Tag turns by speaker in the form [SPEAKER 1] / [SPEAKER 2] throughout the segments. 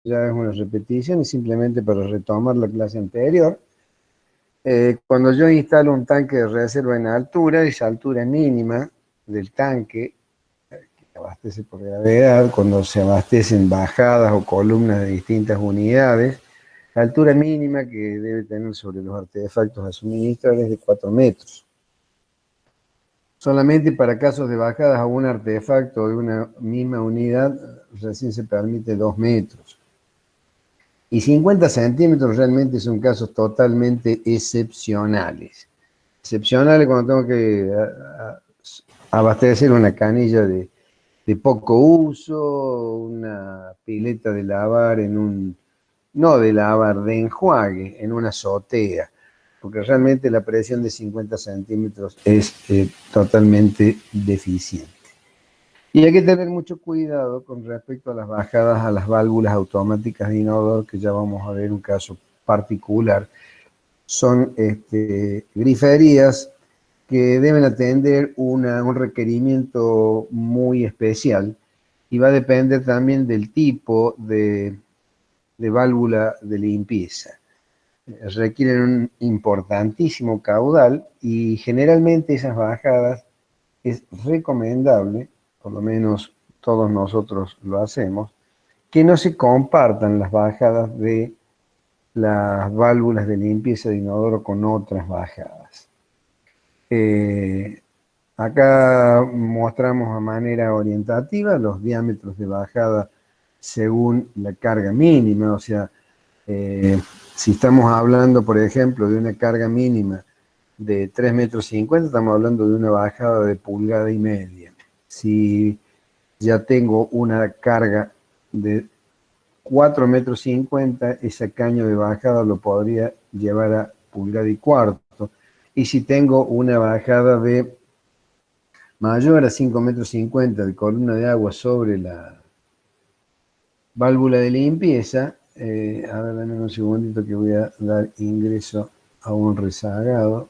[SPEAKER 1] ya es una repetición y simplemente para retomar la clase anterior. Cuando yo instalo un tanque de reserva en altura, esa altura mínima del tanque, que abastece por gravedad, cuando se abastecen bajadas o columnas de distintas unidades, la altura mínima que debe tener sobre los artefactos a suministrar es de 4 metros. Solamente para casos de bajadas a un artefacto de una misma unidad, recién se permite 2 metros. Y 50 centímetros realmente son casos totalmente excepcionales. Excepcionales cuando tengo que abastecer una canilla de poco uso, una pileta de lavar no de lavar, de enjuague en una azotea, porque realmente la presión de 50 centímetros es totalmente deficiente. Y hay que tener mucho cuidado con respecto a las bajadas a las válvulas automáticas de inodoro, que ya vamos a ver un caso particular. Son griferías que deben atender un requerimiento muy especial y va a depender también del tipo de válvula de limpieza. Requieren un importantísimo caudal y generalmente esas bajadas es recomendable, por lo menos todos nosotros lo hacemos, que no se compartan las bajadas de las válvulas de limpieza de inodoro con otras bajadas. Acá mostramos a manera orientativa los diámetros de bajada según la carga mínima, o sea, si estamos hablando, por ejemplo, de una carga mínima de 3,50 metros, estamos hablando de una bajada de 1,5 pulgadas. Si ya tengo una carga de 4,50 metros, ese caño de bajada lo podría llevar a 1,25 pulgadas. Y si tengo una bajada de mayor a 5,50 metros de columna de agua sobre la válvula de limpieza, a ver, dame un segundito que voy a dar ingreso a un rezagado.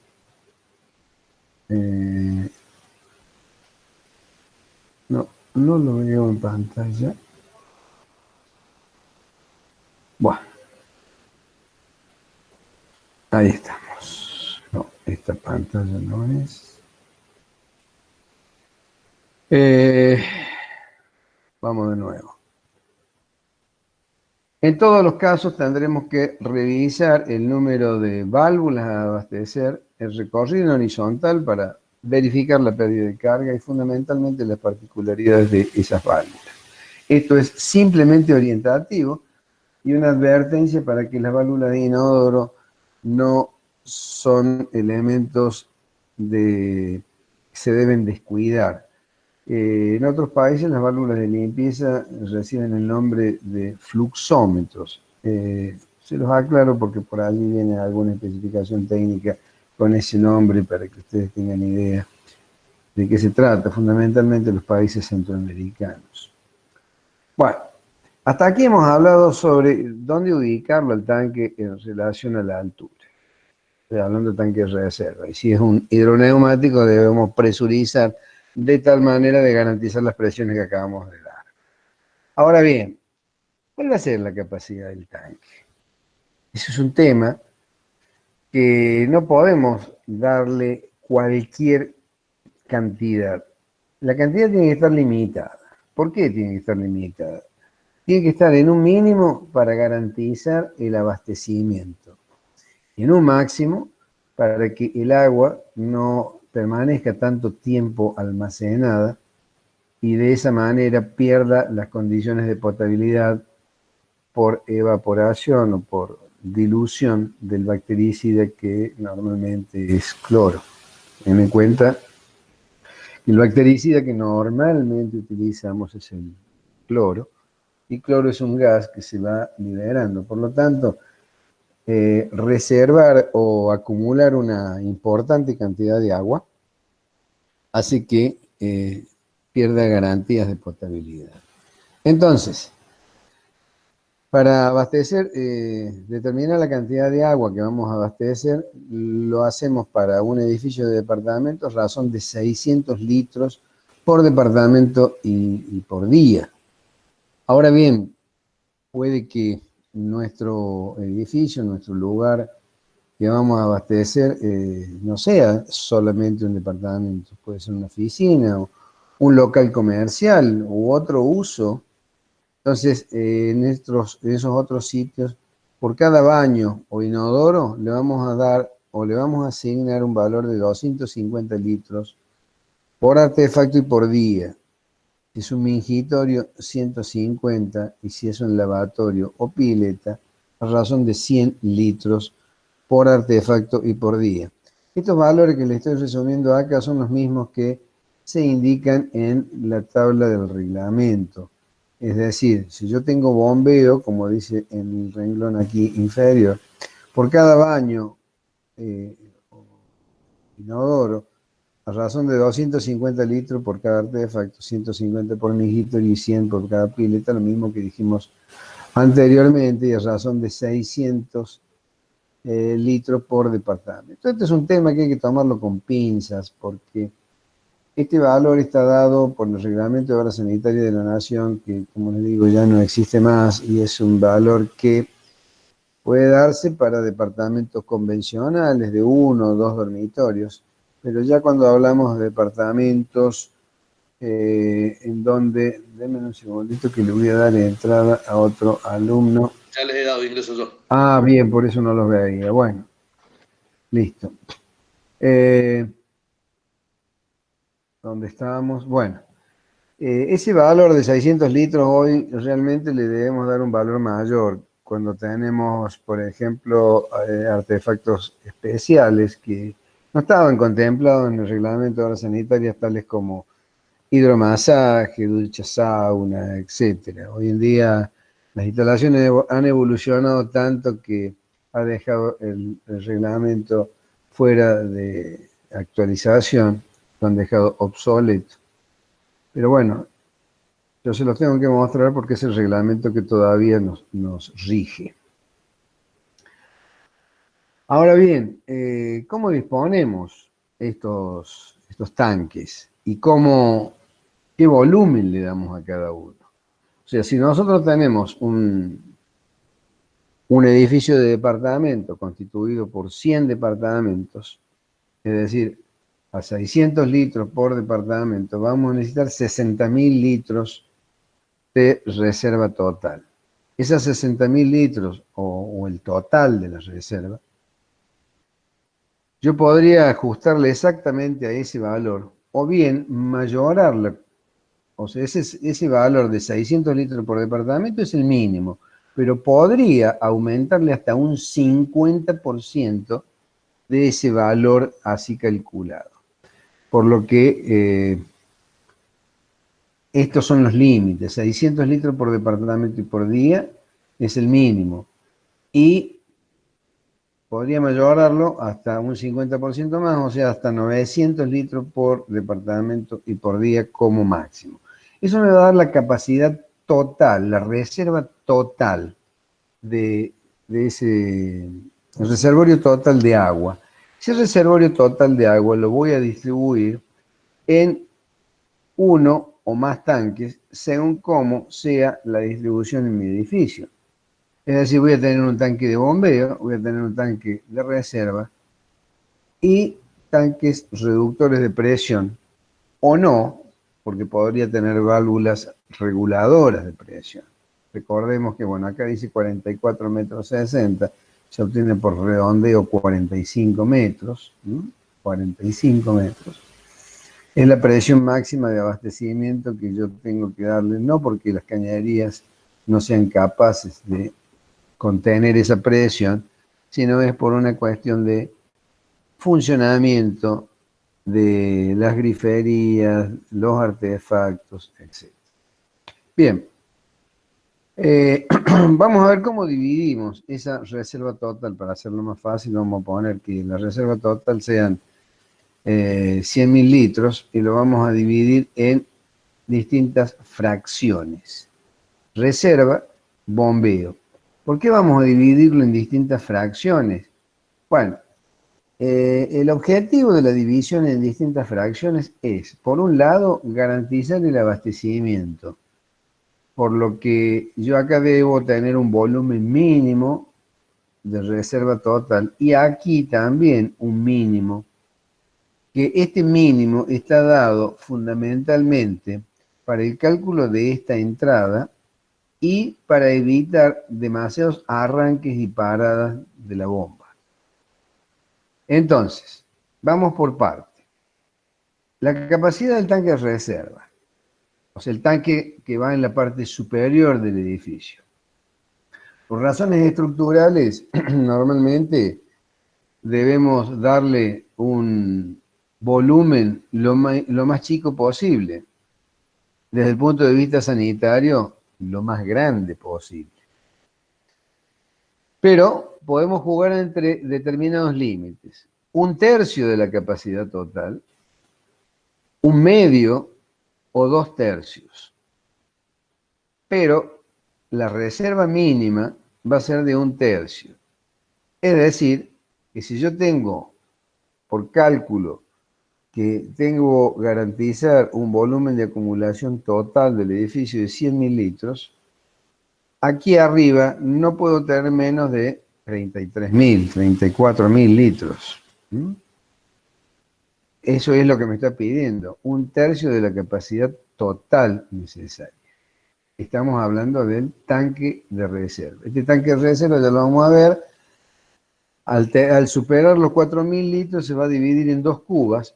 [SPEAKER 1] No lo veo en pantalla. Bueno, ahí estamos. No, esta pantalla no es. Vamos de nuevo. En todos los casos tendremos que revisar el número de válvulas a abastecer, el recorrido horizontal para verificar la pérdida de carga y fundamentalmente las particularidades de esas válvulas. Esto es simplemente orientativo y una advertencia para que las válvulas de inodoro no son elementos que se deben descuidar. En otros países las válvulas de limpieza reciben el nombre de fluxómetros. Se los aclaro porque por allí viene alguna especificación técnica con ese nombre para que ustedes tengan idea de qué se trata, fundamentalmente los países centroamericanos. Bueno, hasta aquí hemos hablado sobre dónde ubicarlo al tanque en relación a la altura. Estoy hablando de tanque de reserva. Y si es un hidroneumático, debemos presurizar de tal manera de garantizar las presiones que acabamos de dar. Ahora bien, ¿cuál va a ser la capacidad del tanque? Eso es un tema que no podemos darle cualquier cantidad. La cantidad tiene que estar limitada. ¿Por qué tiene que estar limitada? Tiene que estar en un mínimo para garantizar el abastecimiento y en un máximo para que el agua no permanezca tanto tiempo almacenada y de esa manera pierda las condiciones de potabilidad por evaporación o por dilución del bactericida que normalmente es cloro. Ten en cuenta que el bactericida que normalmente utilizamos es el cloro, y cloro es un gas que se va liberando. Por lo tanto, reservar o acumular una importante cantidad de agua hace que pierda garantías de potabilidad. Entonces, para abastecer, determinar la cantidad de agua que vamos a abastecer, lo hacemos para un edificio de departamentos, razón de 600 litros por departamento y por día. Ahora bien, puede que nuestro edificio, nuestro lugar que vamos a abastecer, no sea solamente un departamento, puede ser una oficina, o un local comercial u otro uso. Entonces, en esos otros sitios, por cada baño o inodoro, le vamos a dar o le vamos a asignar un valor de 250 litros por artefacto y por día. Si es un mingitorio, 150, y si es un lavatorio o pileta, a razón de 100 litros por artefacto y por día. Estos valores que le estoy resumiendo acá son los mismos que se indican en la tabla del reglamento. Es decir, si yo tengo bombeo, como dice en el renglón aquí inferior, por cada baño o inodoro, a razón de 250 litros por cada artefacto, 150 por mingitorio y 100 por cada pileta, lo mismo que dijimos anteriormente, y a razón de 600 litros por departamento. Este es un tema que hay que tomarlo con pinzas, porque este valor está dado por el Reglamento de Obra Sanitaria de la Nación, que, como les digo, ya no existe más, y es un valor que puede darse para departamentos convencionales de 1 o 2 dormitorios, pero ya cuando hablamos de departamentos en donde, denme un segundito que le voy a dar entrada a otro alumno.
[SPEAKER 2] Ya les he dado ingreso yo.
[SPEAKER 1] Ah, bien, por eso no los veía. Bueno, listo. ¿Dónde estábamos? Bueno, ese valor de 600 litros hoy realmente le debemos dar un valor mayor cuando tenemos, por ejemplo, artefactos especiales que no estaban contemplados en el reglamento de obras sanitarias, tales como hidromasaje, ducha sauna, etcétera. Hoy en día las instalaciones han evolucionado tanto que ha dejado el reglamento fuera de actualización, lo han dejado obsoleto. Pero bueno, yo se los tengo que mostrar porque es el reglamento que todavía nos rige. Ahora bien, ¿cómo disponemos estos tanques? ¿Y qué volumen le damos a cada uno? O sea, si nosotros tenemos un edificio de departamento constituido por 100 departamentos, es decir, a 600 litros por departamento, vamos a necesitar 60.000 litros de reserva total. Esas 60.000 litros o el total de la reserva, yo podría ajustarle exactamente a ese valor o bien mayorarla. O sea, ese valor de 600 litros por departamento es el mínimo, pero podría aumentarle hasta un 50% de ese valor así calculado. Por lo que estos son los límites. 600 litros por departamento y por día es el mínimo. Y podría mejorarlo hasta un 50% más, o sea, hasta 900 litros por departamento y por día como máximo. Eso me va a dar la capacidad total, la reserva total de ese el reservorio total de agua. Ese reservorio total de agua lo voy a distribuir en uno o más tanques según cómo sea la distribución en mi edificio. Es decir, voy a tener un tanque de bombeo, voy a tener un tanque de reserva y tanques reductores de presión, o no, porque podría tener válvulas reguladoras de presión. Recordemos que, bueno, acá dice 44 metros 60, se obtiene por redondeo 45 metros, ¿no? 45 metros. Es la presión máxima de abastecimiento que yo tengo que darle, no porque las cañerías no sean capaces de contener esa presión, sino es por una cuestión de funcionamiento de las griferías, los artefactos, etc. Bien, vamos a ver cómo dividimos esa reserva total. Para hacerlo más fácil, vamos a poner que la reserva total sean 100.000 litros y lo vamos a dividir en distintas fracciones. Reserva, bombeo. ¿Por qué vamos a dividirlo en distintas fracciones? Bueno, el objetivo de la división en distintas fracciones es, por un lado, garantizar el abastecimiento. por lo que yo acá debo tener un volumen mínimo de reserva total y aquí también un mínimo, que este mínimo está dado fundamentalmente para el cálculo de esta entrada y para evitar demasiados arranques y paradas de la bomba. Entonces, vamos por parte. La capacidad del tanque de reserva, o sea, el tanque que va en la parte superior del edificio. Por razones estructurales, normalmente debemos darle un volumen lo más chico posible. Desde el punto de vista sanitario, lo más grande posible. Pero podemos jugar entre determinados límites. Un tercio de la capacidad total, un medio o 2/3. Pero la reserva mínima va a ser de 1/3. Es decir, que si yo tengo por cálculo que tengo que garantizar un volumen de acumulación total del edificio de 100.000 litros, aquí arriba no puedo tener menos de 33.000, 34.000 litros. Eso es lo que me está pidiendo, 1/3 de la capacidad total necesaria. Estamos hablando del tanque de reserva. Este tanque de reserva ya lo vamos a ver. Al superar los 4.000 litros se va a dividir en 2 cubas,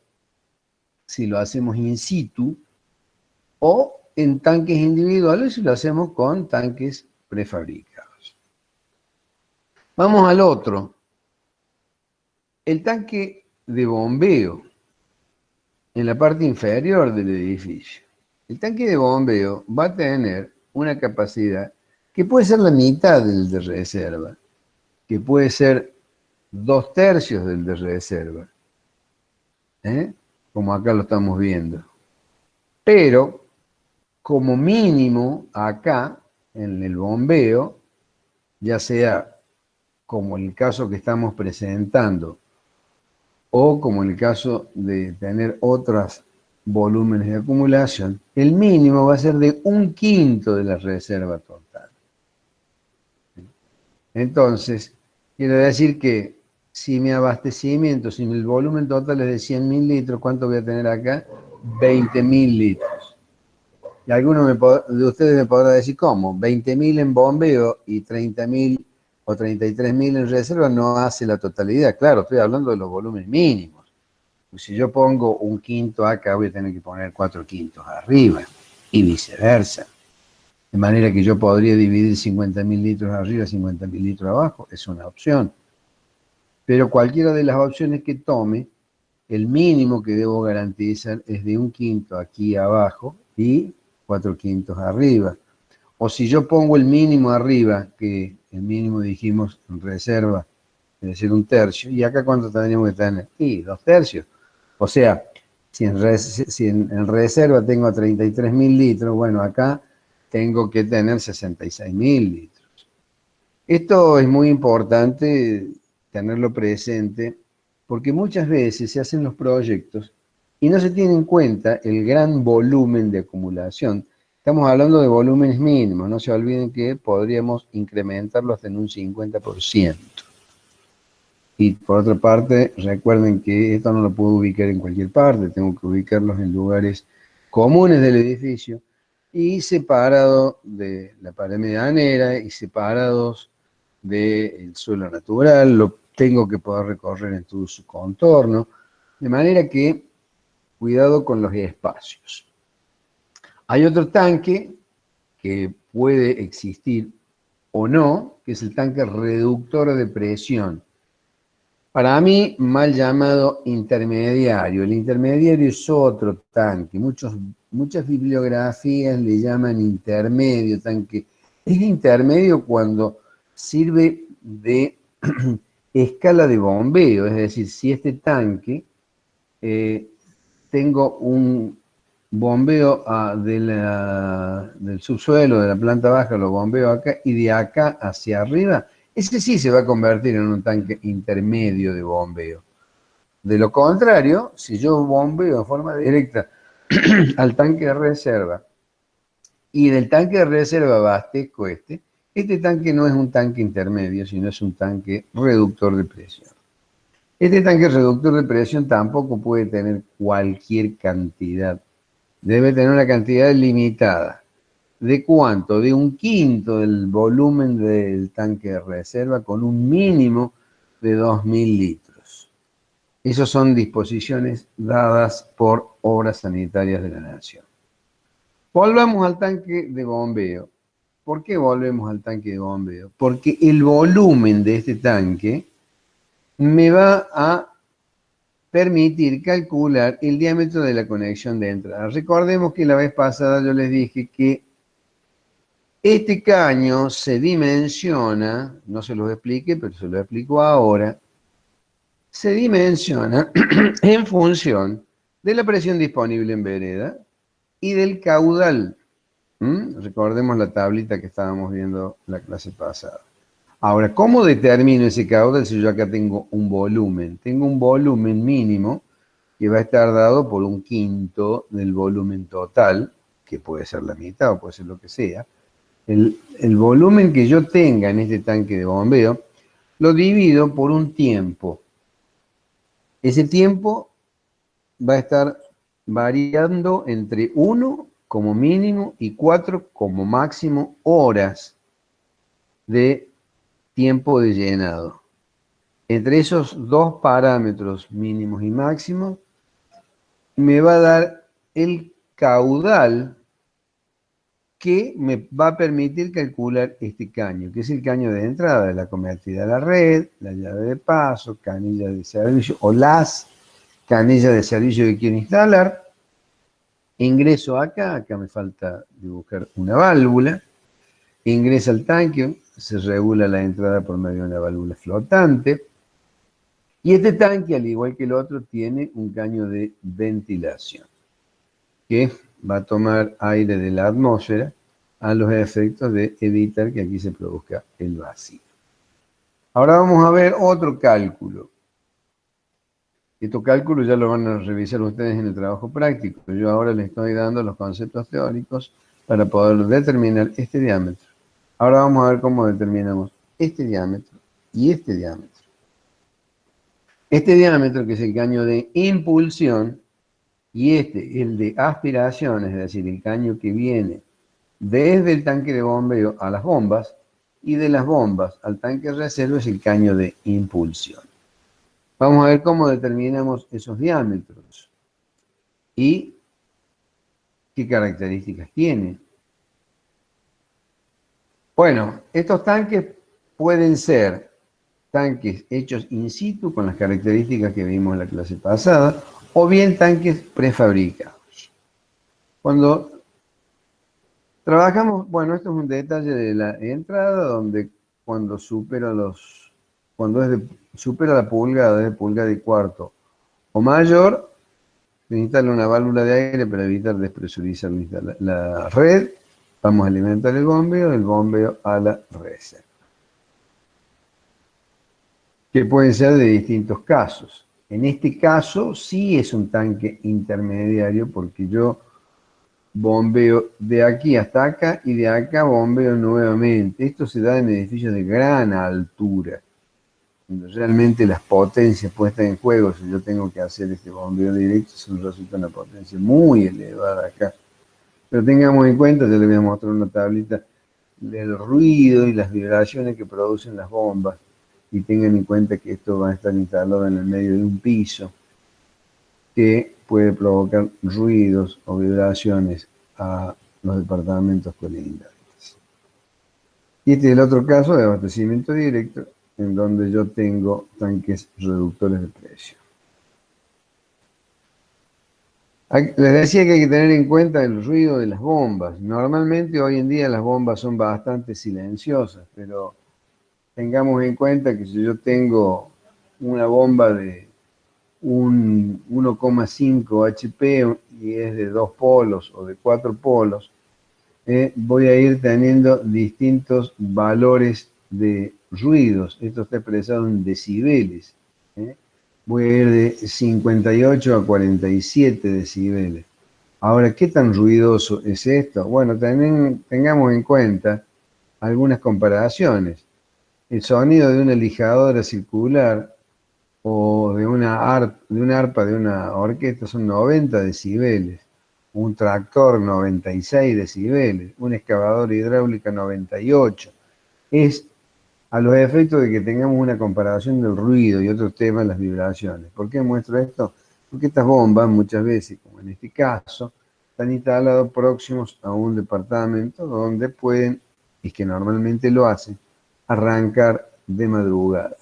[SPEAKER 1] si lo hacemos in situ, o en tanques individuales si lo hacemos con tanques prefabricados. Vamos al otro. El tanque de bombeo en la parte inferior del edificio. El tanque de bombeo va a tener una capacidad que puede ser la mitad del de reserva, que puede ser 2/3 del de reserva, como acá lo estamos viendo. Pero, como mínimo, acá, en el bombeo, ya sea como el caso que estamos presentando, o como el caso de tener otros volúmenes de acumulación, el mínimo va a ser de 1/5 de la reserva total. Entonces, quiere decir que si mi abastecimiento, si el volumen total es de 100.000 litros, ¿cuánto voy a tener acá? 20.000 litros. Y alguno de ustedes me podrá decir, ¿cómo? 20.000 en bombeo y 30.000 o 33.000 en reserva no hace la totalidad. Claro, estoy hablando de los volúmenes mínimos. Pues si yo pongo 1/5 acá, voy a tener que poner 4/5 arriba y viceversa. De manera que yo podría dividir 50.000 litros arriba, 50.000 litros abajo. Es una opción. Pero cualquiera de las opciones que tome, el mínimo que debo garantizar es de 1/5 aquí abajo y 4/5 arriba. O si yo pongo el mínimo arriba, que el mínimo dijimos en reserva, es decir, 1/3, ¿y acá cuánto tendríamos que tener? Y 2/3. O sea, si en reserva tengo 33.000 litros, bueno, acá tengo que tener 66.000 litros. Esto es muy importante tenerlo presente, porque muchas veces se hacen los proyectos y no se tiene en cuenta el gran volumen de acumulación. Estamos hablando de volúmenes mínimos, no se olviden que podríamos incrementarlo hasta en un 50%. Y por otra parte, recuerden que esto no lo puedo ubicar en cualquier parte, tengo que ubicarlos en lugares comunes del edificio y separado de la pared medianera y separados del suelo natural, lo tengo que poder recorrer en todo su contorno, de manera que cuidado con los espacios. Hay otro tanque que puede existir o no, que es el tanque reductor de presión. Para mí, mal llamado intermediario. El intermediario es otro tanque. Muchas bibliografías le llaman intermedio tanque. Es intermedio cuando sirve de escala de bombeo. Es decir, si este tanque tengo un bombeo del subsuelo, de la planta baja, lo bombeo acá y de acá hacia arriba, ese sí se va a convertir en un tanque intermedio de bombeo. De lo contrario, si yo bombeo de forma directa al tanque de reserva Y del tanque de reserva abastezco este. Este tanque no es un tanque intermedio, sino es un tanque reductor de presión. Este tanque reductor de presión tampoco puede tener cualquier cantidad. Debe tener una cantidad limitada. ¿De cuánto? De un quinto del volumen del tanque de reserva con un mínimo de 2.000 litros. Esas son disposiciones dadas por Obras Sanitarias de la Nación. Volvamos al tanque de bombeo. ¿Por qué volvemos al tanque de bombeo? Porque el volumen de este tanque me va a permitir calcular el diámetro de la conexión de entrada. Recordemos que la vez pasada yo les dije que este caño se dimensiona, no se los explique, pero se lo explico ahora, se dimensiona en función de la presión disponible en vereda y del caudal. Recordemos la tablita que estábamos viendo la clase pasada. Ahora, ¿cómo determino ese caudal si yo acá tengo un volumen? Tengo un volumen mínimo que va a estar dado por un quinto del volumen total, que puede ser la mitad o puede ser lo que sea. El volumen que yo tenga en este tanque de bombeo, lo divido por un tiempo. Ese tiempo va a estar variando entre 1 como mínimo y 4 como máximo horas de tiempo de llenado. Entre esos dos parámetros mínimos y máximos, me va a dar el caudal que me va a permitir calcular este caño, que es el caño de entrada de la convertida a la red, la llave de paso, canilla de servicio o las canillas de servicio que quiero instalar. Ingreso acá me falta dibujar una válvula, ingresa al tanque, se regula la entrada por medio de una válvula flotante, y este tanque, al igual que el otro, tiene un caño de ventilación, que va a tomar aire de la atmósfera a los efectos de evitar que aquí se produzca el vacío. Ahora vamos a ver otro cálculo. Estos cálculos ya lo van a revisar ustedes en el trabajo práctico. Yo ahora les estoy dando los conceptos teóricos para poder determinar este diámetro. Ahora vamos a ver cómo determinamos este diámetro y este diámetro. Este diámetro, que es el caño de impulsión, y el de aspiración, es decir, el caño que viene desde el tanque de bombeo a las bombas, y de las bombas al tanque de reserva es el caño de impulsión. Vamos a ver cómo determinamos esos diámetros y qué características tienen. Bueno, estos tanques pueden ser tanques hechos in situ con las características que vimos en la clase pasada, o bien tanques prefabricados. Cuando trabajamos, bueno, esto es un detalle de la entrada, donde cuando supera la pulgada, de pulgada y cuarto o mayor, se instala una válvula de aire para evitar despresurizar la red. Vamos a alimentar el bombeo a la reserva, que pueden ser de distintos casos. En este caso sí es un tanque intermediario, porque yo bombeo de aquí hasta acá y de acá bombeo nuevamente. Esto se da en edificios de gran altura, donde realmente las potencias puestas en juego, si yo tengo que hacer este bombeo directo, eso resulta una potencia muy elevada acá. Pero tengamos en cuenta, ya les voy a mostrar una tablita, del ruido y las vibraciones que producen las bombas, y tengan en cuenta que esto va a estar instalado en el medio de un piso, que puede provocar ruidos o vibraciones a los departamentos colindantes. Y este es el otro caso de abastecimiento directo, en donde yo tengo tanques reductores de presión. Les decía que hay que tener en cuenta el ruido de las bombas. Normalmente hoy en día las bombas son bastante silenciosas, pero tengamos en cuenta que si yo tengo una bomba de un 1,5 HP y es de 2 polos o de 4 polos, voy a ir teniendo distintos valores de ruidos. Esto está expresado en decibeles. Voy a ir de 58 a 47 decibeles. Ahora, ¿qué tan ruidoso es esto? Bueno, también tengamos en cuenta algunas comparaciones. El sonido de una lijadora circular o de una arpa de una orquesta son 90 decibeles, un tractor 96 decibeles, una excavadora hidráulica 98. Es a los efectos de que tengamos una comparación del ruido y otros temas, las vibraciones. ¿Por qué muestro esto? Porque estas bombas muchas veces, como en este caso, están instalados próximos a un departamento donde pueden, y que normalmente lo hacen, arrancar de madrugada.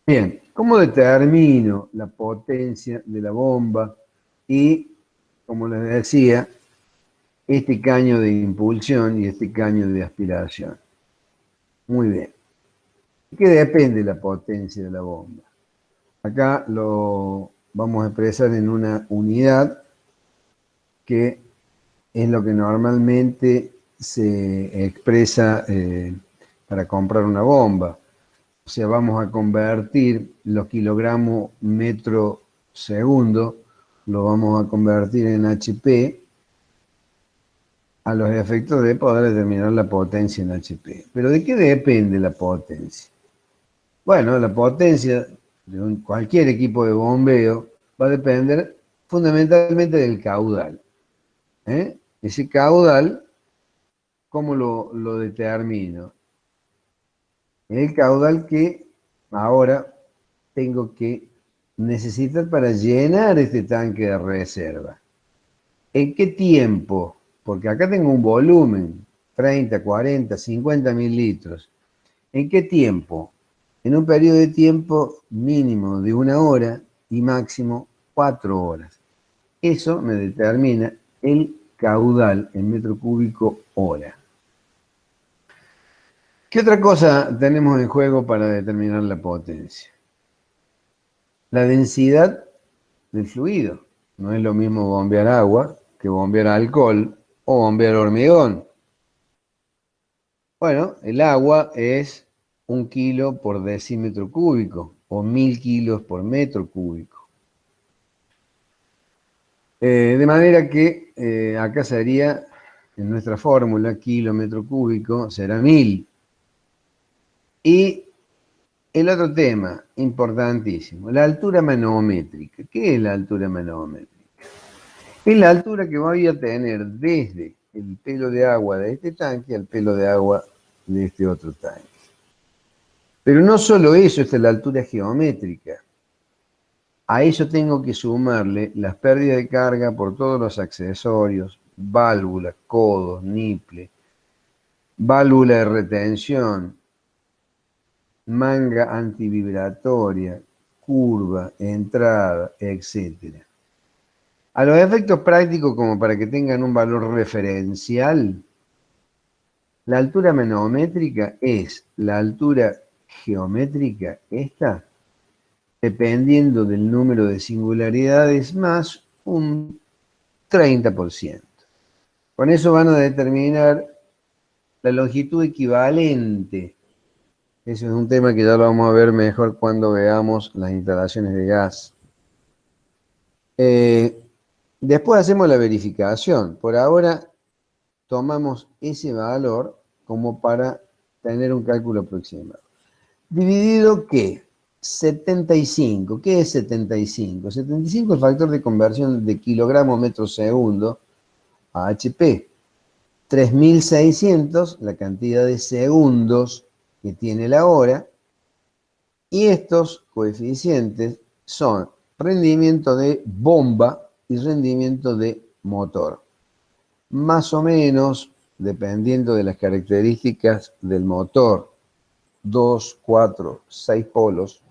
[SPEAKER 1] Bien, ¿cómo determino la potencia de la bomba? Y, como les decía, este caño de impulsión y este caño de aspiración. Muy bien. ¿De qué depende la potencia de la bomba? Acá lo vamos a expresar en una unidad que es lo que normalmente se expresa para comprar una bomba. O sea, vamos a convertir los kilogramos metro segundo, lo vamos a convertir en HP a los efectos de poder determinar la potencia en HP. Pero ¿de qué depende la potencia? Bueno, la potencia de cualquier equipo de bombeo va a depender fundamentalmente del caudal. Ese caudal, ¿cómo lo determino? El caudal que ahora tengo que necesitar para llenar este tanque de reserva. ¿En qué tiempo? Porque acá tengo un volumen, 30, 40, 50 mil litros. ¿En qué tiempo? En un periodo de tiempo mínimo de 1 hora y máximo 4 horas. Eso me determina el caudal en metro cúbico hora. ¿Qué otra cosa tenemos en juego para determinar la potencia? La densidad del fluido. No es lo mismo bombear agua que bombear alcohol o bombear hormigón. Bueno, el agua es 1 kilo por decímetro cúbico o 1000 kilos por metro cúbico. De manera que acá sería, en nuestra fórmula, kilómetro cúbico será 1000. Y el otro tema importantísimo, la altura manométrica. ¿Qué es la altura manométrica? Es la altura que voy a tener desde el pelo de agua de este tanque al pelo de agua de este otro tanque. Pero no solo eso, esta es la altura geométrica. A eso tengo que sumarle las pérdidas de carga por todos los accesorios, válvulas, codos, niple, válvula de retención, manga antivibratoria, curva, entrada, etc. A los efectos prácticos, como para que tengan un valor referencial, la altura manométrica es la altura geométrica, esta, dependiendo del número de singularidades, más un 30%. Con eso van a determinar la longitud equivalente. Ese es un tema que ya lo vamos a ver mejor cuando veamos las instalaciones de gas. Después hacemos la verificación. Por ahora tomamos ese valor como para tener un cálculo aproximado. Dividido, ¿qué? 75. ¿Qué es 75? 75 es el factor de conversión de kilogramo metro segundo a HP. 3600, la cantidad de segundos que tiene la hora. Y estos coeficientes son rendimiento de bomba y rendimiento de motor. Más o menos, dependiendo de las características del motor, 2, 4, 6 polos,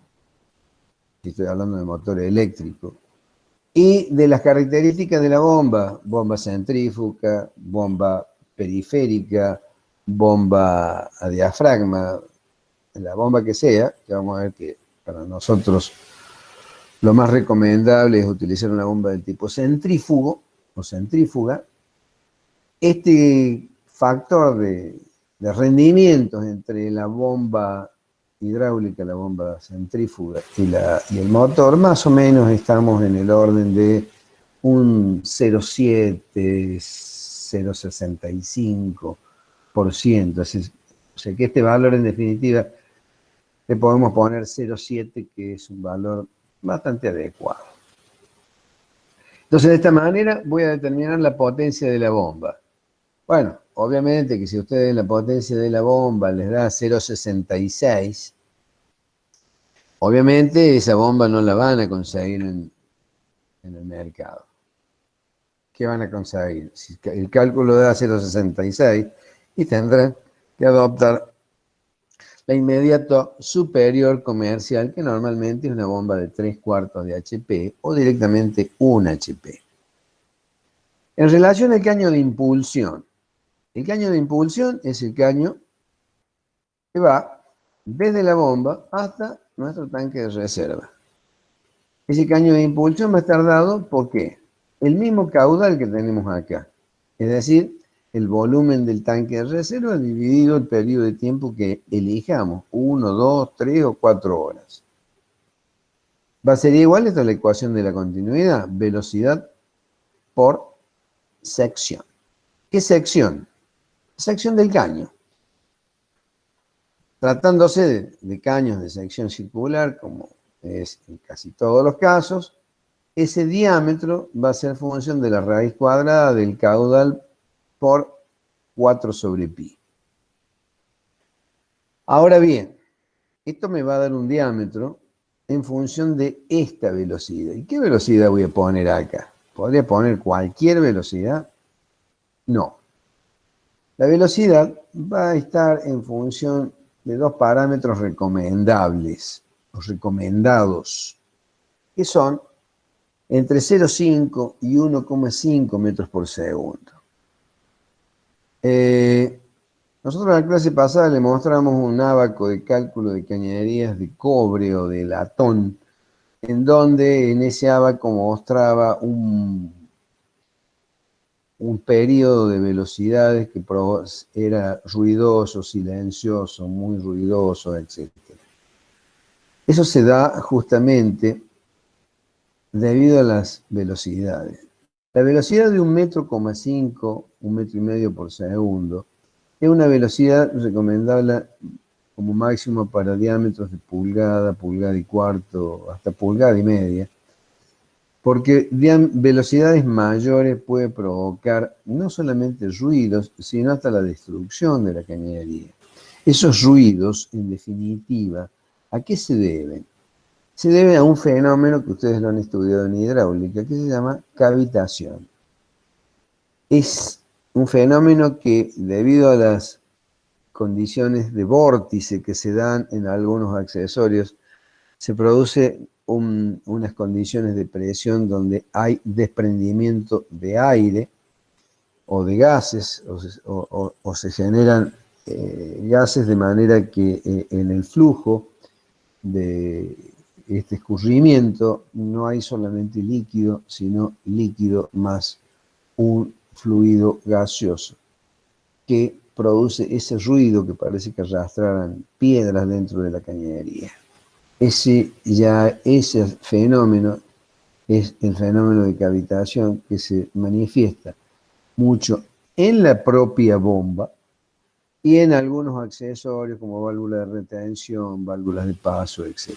[SPEAKER 1] si estoy hablando de motor eléctrico, y de las características de la bomba, bomba centrífuga, bomba periférica, bomba a diafragma, la bomba que sea, que vamos a ver que para nosotros lo más recomendable es utilizar una bomba del tipo centrífugo o centrífuga. Este factor de rendimientos entre la bomba hidráulica, la bomba centrífuga y el motor, más o menos estamos en el orden de un 0,7, 0,65%. O sea que este valor en definitiva le podemos poner 0,7, que es un valor bastante adecuado. Entonces, de esta manera voy a determinar la potencia de la bomba. Bueno, obviamente que si ustedes la potencia de la bomba les da 0,66, obviamente esa bomba no la van a conseguir en el mercado. ¿Qué van a conseguir? Si el cálculo da 0,66 y tendrán que adoptar la inmediato superior comercial, que normalmente es una bomba de 3/4 de HP o directamente 1 HP. En relación al caño de impulsión, el caño de impulsión es el caño que va desde la bomba hasta nuestro tanque de reserva. Ese caño de impulsión va a estar dado por ¿qué? El mismo caudal que tenemos acá. Es decir, el volumen del tanque de reserva dividido el periodo de tiempo que elijamos, 1, 2, 3 o 4 horas. Va a ser igual, esta es la ecuación de la continuidad, velocidad por sección. ¿Qué sección? Sección del caño. Tratándose de caños de sección circular, como es en casi todos los casos, ese diámetro va a ser función de la raíz cuadrada del caudal por 4 sobre pi. Ahora bien, esto me va a dar un diámetro en función de esta velocidad. ¿Y qué velocidad voy a poner acá? ¿Podría poner cualquier velocidad? No. La velocidad va a estar en función de dos parámetros recomendables, los recomendados, que son entre 0,5 y 1,5 metros por segundo. Nosotros en la clase pasada le mostramos un ábaco de cálculo de cañerías de cobre o de latón, en donde en ese ábaco mostraba un periodo de velocidades que era ruidoso, silencioso, muy ruidoso, etc. Eso se da justamente debido a las velocidades. La velocidad de 1,5 m por segundo es una velocidad recomendable como máximo para diámetros de pulgada, pulgada y cuarto, hasta pulgada y media, porque velocidades mayores puede provocar no solamente ruidos, sino hasta la destrucción de la cañería. Esos ruidos, en definitiva, ¿a qué se deben? Se debe a un fenómeno que ustedes lo han estudiado en hidráulica, que se llama cavitación. Es un fenómeno que, debido a las condiciones de vórtice que se dan en algunos accesorios, se produce unas condiciones de presión donde hay desprendimiento de aire o de gases, o se generan gases de manera que en el flujo de este escurrimiento no hay solamente líquido, sino líquido más un fluido gaseoso que produce ese ruido que parece que arrastraran piedras dentro de la cañería. Ese fenómeno es el fenómeno de cavitación que se manifiesta mucho en la propia bomba y en algunos accesorios como válvulas de retención, válvulas de paso, etc.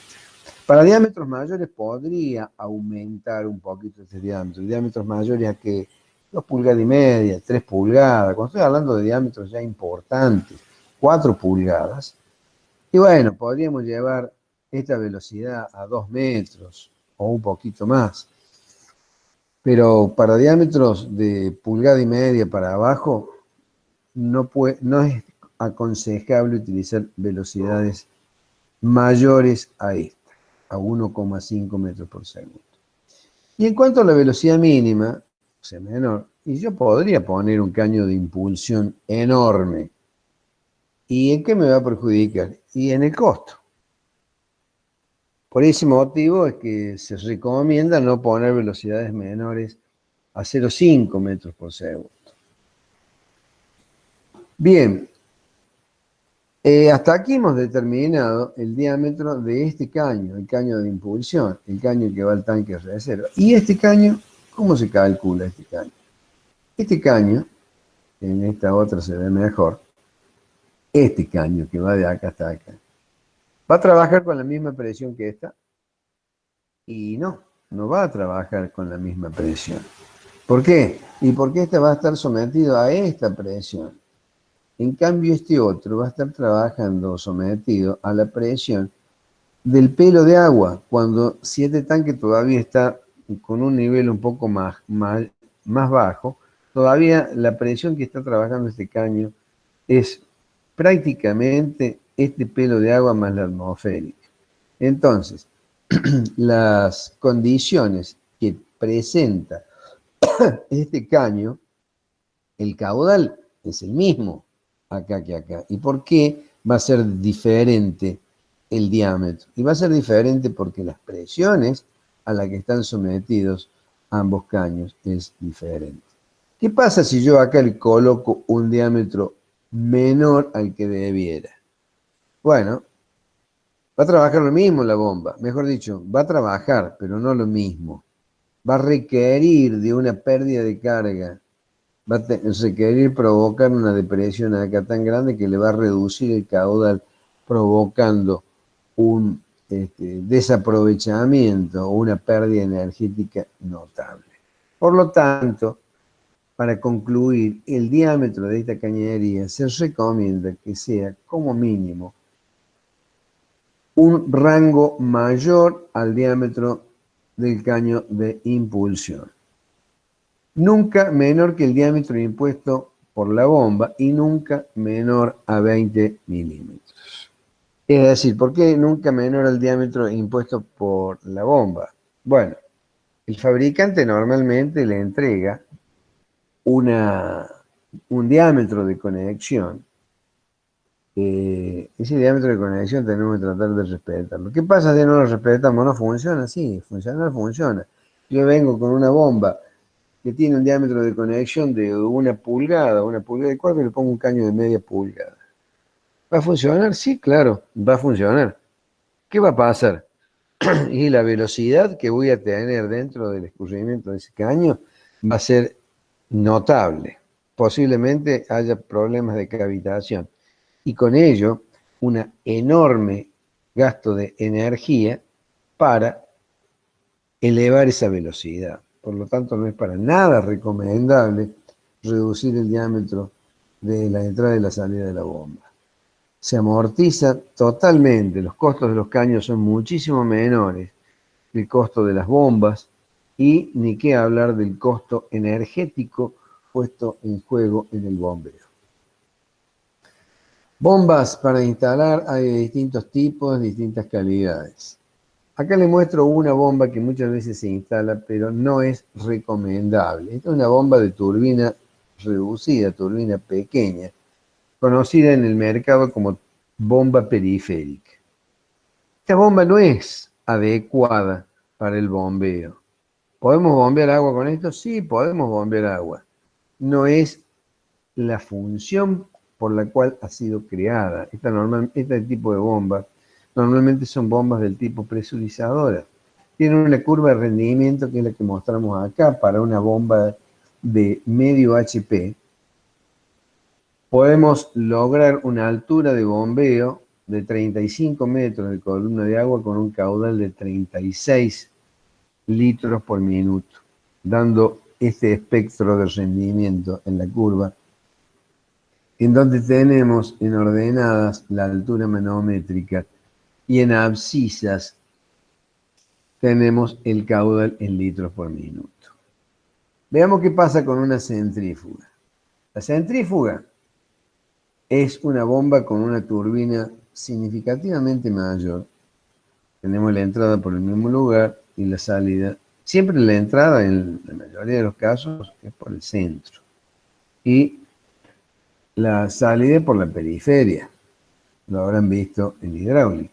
[SPEAKER 1] Para diámetros mayores podría aumentar un poquito este diámetro. Diámetros mayores a que 2,5 pulgadas, 3 pulgadas, cuando estoy hablando de diámetros ya importantes, 4 pulgadas. Y bueno, podríamos llevar esta velocidad a 2 metros o un poquito más. Pero para diámetros de 1,5 pulgadas para abajo, no es aconsejable utilizar velocidades mayores a esta, a 1,5 metros por segundo. Y en cuanto a la velocidad mínima, o sea, menor, y yo podría poner un caño de impulsión enorme. ¿Y en qué me va a perjudicar? Y en el costo. Por ese motivo es que se recomienda no poner velocidades menores a 0,5 metros por segundo. Bien, hasta aquí hemos determinado el diámetro de este caño, el caño de impulsión, el caño que va al tanque de reserva. Y este caño ¿Cómo se calcula este caño? Este caño, en esta otra se ve mejor, este caño que va de acá hasta acá, va a trabajar con la misma presión que esta y no va a trabajar con la misma presión. ¿Por qué? Y porque este va a estar sometido a esta presión. En cambio, este otro va a estar trabajando sometido a la presión del pelo de agua, cuando si este tanque todavía está con un nivel un poco más bajo, todavía la presión que está trabajando este caño es prácticamente este pelo de agua más la atmosférica. Entonces, las condiciones que presenta este caño, el caudal es el mismo acá que acá. ¿Y por qué va a ser diferente el diámetro? Y va a ser diferente porque las presiones a las que están sometidos ambos caños es diferente. ¿Qué pasa si yo acá le coloco un diámetro menor al que debiera? Bueno, va a trabajar lo mismo la bomba, mejor dicho, va a trabajar, pero no lo mismo. Va a requerir de una pérdida de carga, va a requerir provocar una depresión acá tan grande que le va a reducir el caudal, provocando un desaprovechamiento o una pérdida energética notable. Por lo tanto, para concluir, el diámetro de esta cañería se recomienda que sea como mínimo un rango mayor al diámetro del caño de impulsión. Nunca menor que el diámetro impuesto por la bomba y nunca menor a 20 milímetros. Es decir, ¿por qué nunca menor al diámetro impuesto por la bomba? Bueno, el fabricante normalmente le entrega un diámetro de conexión. Ese diámetro de conexión tenemos que tratar de respetarlo. ¿Qué pasa si no lo respetamos? ¿No funciona? Sí, funciona. Yo vengo con una bomba que tiene un diámetro de conexión de una pulgada y cuarto, y le pongo un caño de media pulgada. ¿Va a funcionar? Sí, claro, va a funcionar. ¿Qué va a pasar? Y la velocidad que voy a tener dentro del escurrimiento de ese caño va a ser notable. Posiblemente haya problemas de cavitación. Y con ello, un enorme gasto de energía para elevar esa velocidad. Por lo tanto, no es para nada recomendable reducir el diámetro de la entrada y la salida de la bomba. Se amortiza totalmente, los costos de los caños son muchísimo menores que el costo de las bombas y ni qué hablar del costo energético puesto en juego en el bombeo. Bombas para instalar hay de distintos tipos, distintas calidades. Acá le muestro una bomba que muchas veces se instala, pero no es recomendable. Esta es una bomba de turbina reducida, turbina pequeña, conocida en el mercado como bomba periférica. Esta bomba no es adecuada para el bombeo. ¿Podemos bombear agua con esto? Sí, podemos bombear agua. No es la función por la cual ha sido creada. Este tipo de bombas normalmente son bombas del tipo presurizadora. Tienen una curva de rendimiento que es la que mostramos acá para una bomba de medio HP. Podemos lograr una altura de bombeo de 35 metros de columna de agua con un caudal de 36 litros por minuto, dando este espectro de rendimiento en la curva, en donde tenemos en ordenadas la altura manométrica y en abscisas tenemos el caudal en litros por minuto. Veamos qué pasa con una centrífuga. La centrífuga es una bomba con una turbina significativamente mayor. Tenemos la entrada por el mismo lugar y la salida. Siempre la entrada, en la mayoría de los casos, es por el centro. Y la salida por la periferia. Lo habrán visto en hidráulica.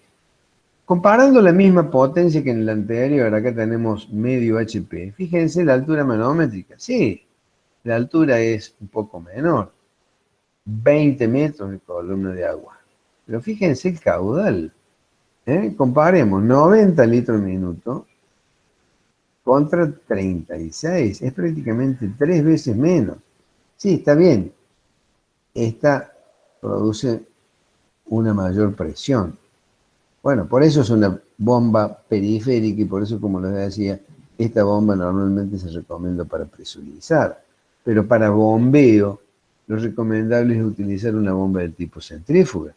[SPEAKER 1] Comparando la misma potencia que en la anterior, acá tenemos medio HP. Fíjense la altura manométrica. Sí, la altura es un poco menor. 20 metros de columna de agua. Pero fíjense el caudal. Comparemos 90 litros minuto contra 36, es prácticamente 3 veces menos. Sí, está bien, esta produce una mayor presión. Bueno, por eso es una bomba periférica y por eso, como les decía, esta bomba normalmente se recomienda para presurizar. Pero para bombeo, lo recomendable es utilizar una bomba de tipo centrífuga.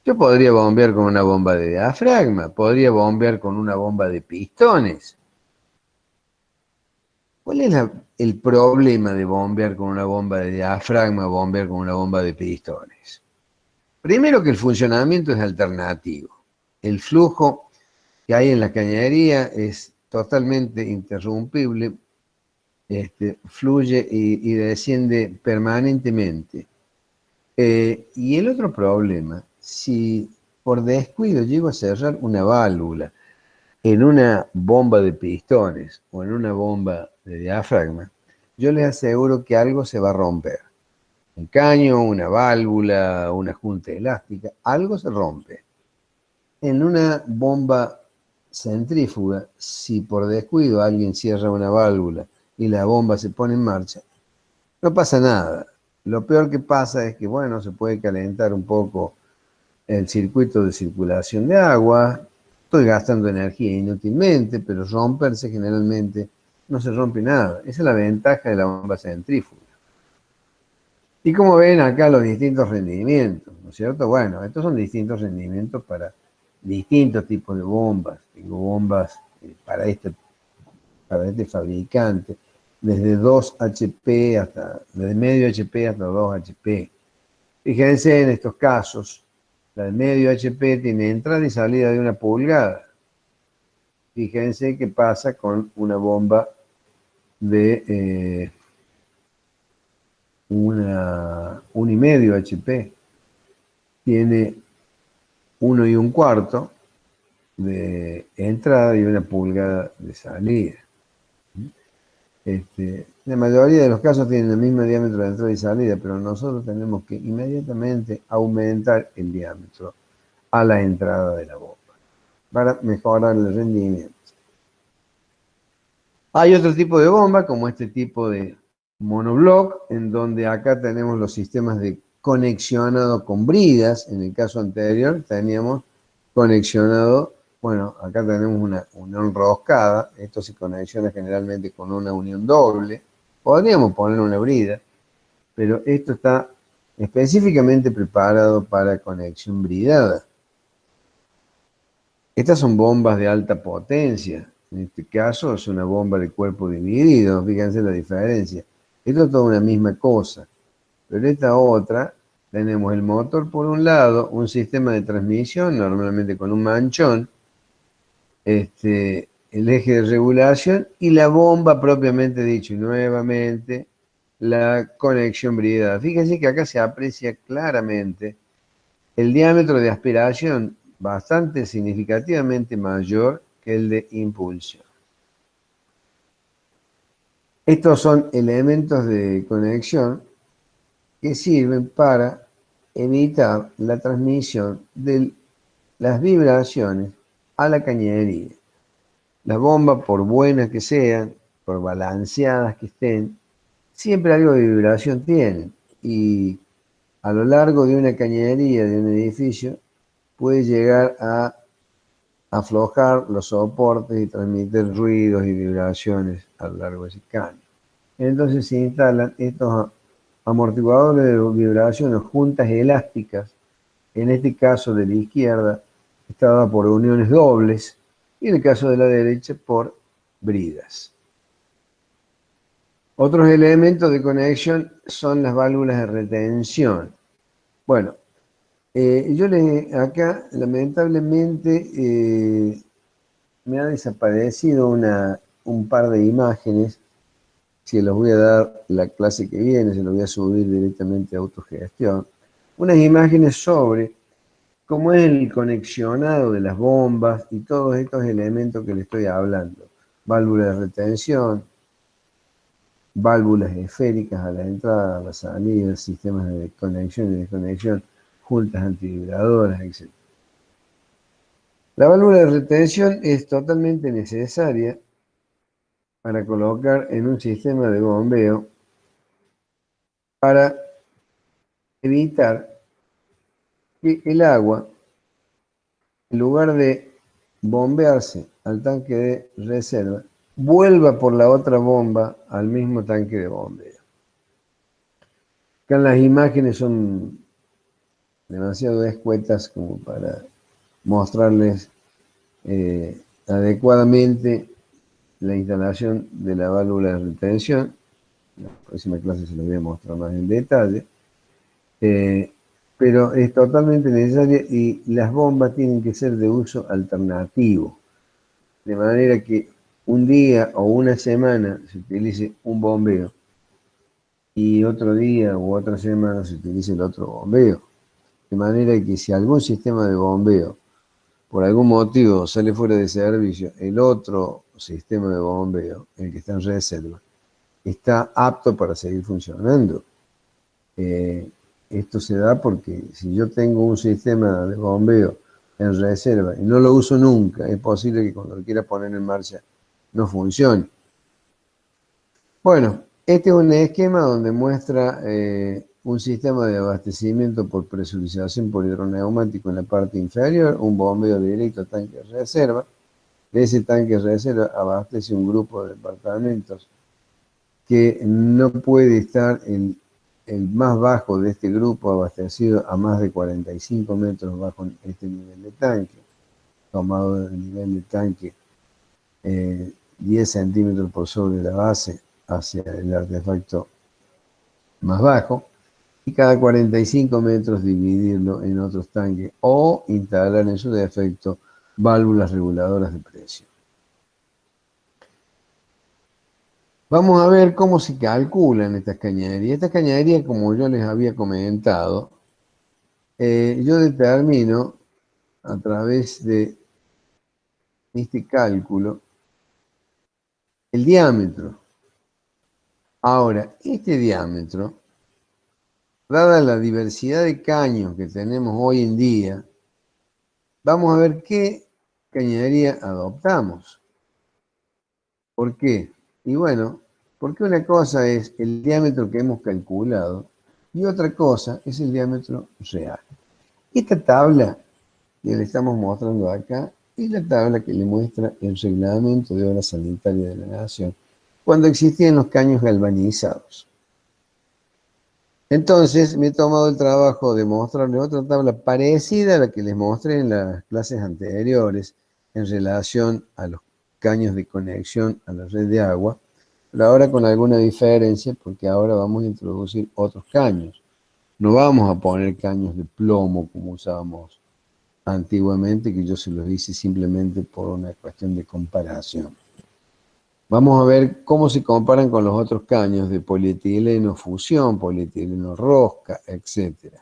[SPEAKER 1] Yo podría bombear con una bomba de diafragma, podría bombear con una bomba de pistones. ¿Cuál es el problema de bombear con una bomba de diafragma, bombear con una bomba de pistones? Primero que el funcionamiento es alternativo. El flujo que hay en la cañería es totalmente interrumpible, fluye y desciende permanentemente. Y el otro problema, si por descuido llego a cerrar una válvula en una bomba de pistones o en una bomba de diafragma, yo les aseguro que algo se va a romper. Un caño, una válvula, una junta elástica, algo se rompe. En una bomba centrífuga, si por descuido alguien cierra una válvula y la bomba se pone en marcha, no pasa nada. Lo peor que pasa es que, bueno, se puede calentar un poco el circuito de circulación de agua, estoy gastando energía inútilmente, pero romperse generalmente no se rompe nada. Esa es la ventaja de la bomba centrífuga. Y como ven acá los distintos rendimientos, ¿no es cierto? Bueno, estos son distintos rendimientos para distintos tipos de bombas. Tengo bombas para este fabricante, desde 2 HP desde medio HP hasta 2 HP. Fíjense en estos casos, la de medio HP tiene entrada y salida de 1 pulgada. Fíjense qué pasa con una bomba de 1,5 HP. Tiene 1,25 de entrada y 1 pulgada de salida. La mayoría de los casos tienen el mismo diámetro de entrada y salida, pero nosotros tenemos que inmediatamente aumentar el diámetro a la entrada de la bomba para mejorar el rendimiento. Hay otro tipo de bomba, como este tipo de monoblock, en donde acá tenemos los sistemas de conexionado con bridas. En el caso anterior teníamos conexionado, bueno, acá tenemos una unión roscada. Esto se conexiona generalmente con una unión doble. Podríamos poner una brida, pero esto está específicamente preparado para conexión bridada. Estas son bombas de alta potencia. En este caso es una bomba de cuerpo dividido. Fíjense la diferencia. Esto es toda una misma cosa. Pero esta otra, tenemos el motor por un lado, un sistema de transmisión, normalmente con un manchón, el eje de regulación y la bomba propiamente dicho. Y nuevamente la conexión bridada. Fíjense que acá se aprecia claramente el diámetro de aspiración bastante significativamente mayor que el de impulsión. Estos son elementos de conexión que sirven para evitar la transmisión de las vibraciones a la cañería. Las bombas, por buenas que sean, por balanceadas que estén, siempre algo de vibración tienen. Y a lo largo de una cañería, de un edificio, puede llegar a aflojar los soportes y transmitir ruidos y vibraciones a lo largo de ese caño. Entonces se instalan estos amortiguadores de vibración o juntas elásticas, en este caso de la izquierda, está dada por uniones dobles, y en el caso de la derecha por bridas. Otros elementos de conexión son las válvulas de retención. Bueno, acá lamentablemente me ha desaparecido un par de imágenes. Se los voy a dar la clase que viene, se los voy a subir directamente a autogestión. Unas imágenes sobre cómo es el conexionado de las bombas y todos estos elementos que le estoy hablando. Válvulas de retención, válvulas esféricas a la entrada, a la salida, sistemas de conexión y desconexión, juntas antivibradoras, etc. La válvula de retención es totalmente necesaria para colocar en un sistema de bombeo para evitar que el agua, en lugar de bombearse al tanque de reserva, vuelva por la otra bomba al mismo tanque de bombeo. Acá las imágenes son demasiado escuetas como para mostrarles adecuadamente la instalación de la válvula de retención. En la próxima clase se lo voy a mostrar más en detalle. Pero es totalmente necesaria y las bombas tienen que ser de uso alternativo. De manera que un día o una semana se utilice un bombeo y otro día u otra semana se utilice el otro bombeo. De manera que si algún sistema de bombeo por algún motivo sale fuera de servicio, el otro sistema de bombeo, el que está en reserva, está apto para seguir funcionando. Esto se da porque si yo tengo un sistema de bombeo en reserva y no lo uso nunca, es posible que cuando lo quiera poner en marcha no funcione. Bueno, este es un esquema donde muestra un sistema de abastecimiento por presurización por hidroneumático en la parte inferior, un bombeo directo a tanque de reserva. De ese tanque de reserva abastece un grupo de departamentos que no puede estar el más bajo de este grupo abastecido a más de 45 metros bajo este nivel de tanque, tomado el nivel de tanque 10 centímetros por sobre la base hacia el artefacto más bajo, y cada 45 metros dividirlo en otros tanques o instalar en su defecto válvulas reguladoras de presión. Vamos a ver cómo se calculan estas cañerías. Estas cañerías, como yo les había comentado, yo determino a través de este cálculo el diámetro. Ahora, este diámetro, dada la diversidad de caños que tenemos hoy en día, vamos a ver qué cañería adoptamos. ¿Por qué? Y bueno, porque una cosa es el diámetro que hemos calculado y otra cosa es el diámetro real. Esta tabla que le estamos mostrando acá es la tabla que le muestra el reglamento de obra sanitaria de la Nación cuando existían los caños galvanizados. Entonces me he tomado el trabajo de mostrarles otra tabla parecida a la que les mostré en las clases anteriores en relación a los caños de conexión a la red de agua, pero ahora con alguna diferencia porque ahora vamos a introducir otros caños. No vamos a poner caños de plomo como usábamos antiguamente, que yo se los hice simplemente por una cuestión de comparación. Vamos a ver cómo se comparan con los otros caños de polietileno fusión, polietileno rosca, etc.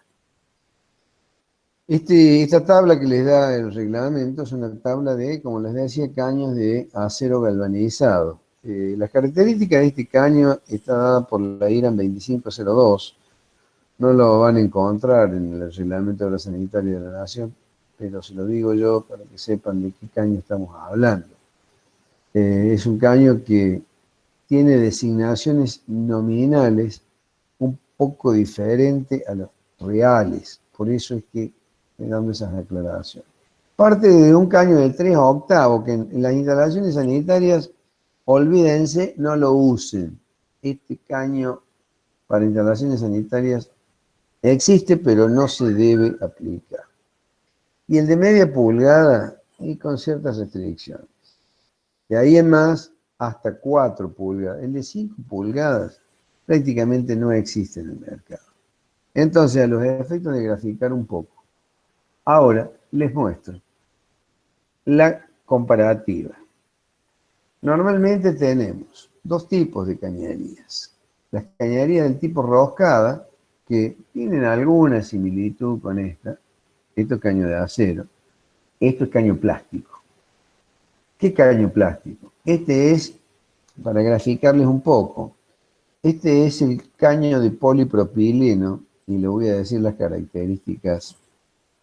[SPEAKER 1] Esta tabla que les da el reglamento es una tabla de, como les decía, caños de acero galvanizado. Las características de este caño está dada por la IRAN 2502. No lo van a encontrar en el reglamento de obra sanitaria de la Nación, pero se lo digo yo para que sepan de qué caño estamos hablando. Es un caño que tiene designaciones nominales un poco diferentes a las reales. Por eso es que estoy dando esas aclaraciones. Parte de un caño de 3 octavos, que en las instalaciones sanitarias, olvídense, no lo usen. Este caño para instalaciones sanitarias existe, pero no se debe aplicar. Y el de media pulgada, y con ciertas restricciones. De ahí en más, hasta 4 pulgadas. El de 5 pulgadas prácticamente no existe en el mercado. Entonces, a los efectos de graficar un poco, ahora les muestro la comparativa. Normalmente tenemos dos tipos de cañerías. Las cañerías del tipo roscada, que tienen alguna similitud con esta. Esto es caño de acero. Esto es caño plástico. ¿Qué caño plástico? Este es, para graficarles un poco, este es el caño de polipropileno, y le voy a decir las características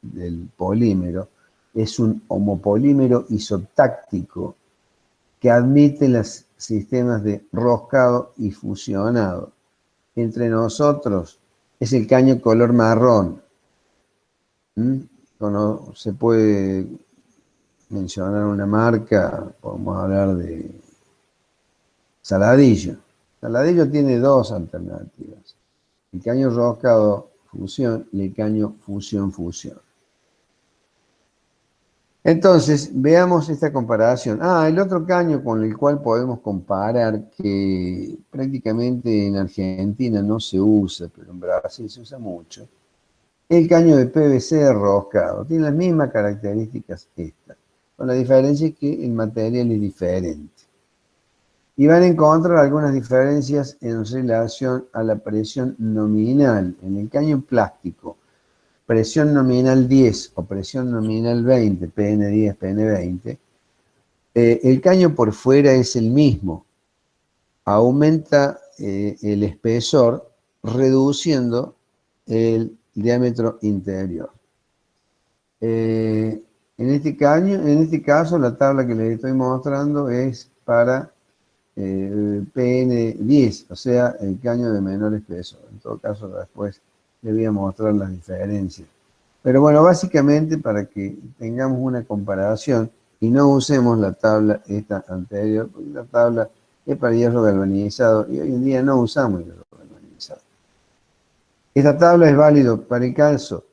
[SPEAKER 1] del polímero. Es un homopolímero isotáctico que admite las sistemas de roscado y fusionado. Entre nosotros es el caño color marrón. Cuando se puede mencionar una marca, podemos hablar de Saladillo. Saladillo tiene dos alternativas: el caño roscado fusión y el caño fusión-fusión. Entonces, veamos esta comparación. El otro caño con el cual podemos comparar, que prácticamente en Argentina no se usa, pero en Brasil se usa mucho, el caño de PVC roscado. Tiene las mismas características esta, con la diferencia que el material es diferente. Y van a encontrar algunas diferencias en relación a la presión nominal. En el caño plástico, presión nominal 10 o presión nominal 20, PN10, PN20, el caño por fuera es el mismo. Aumenta el espesor reduciendo el diámetro interior. En este caso, la tabla que les estoy mostrando es para PN10, o sea, el caño de menor espesor. En todo caso, después les voy a mostrar las diferencias. Pero bueno, básicamente para que tengamos una comparación y no usemos la tabla esta anterior, porque la tabla es para hierro galvanizado y hoy en día no usamos hierro galvanizado. Esta tabla es válida para el caso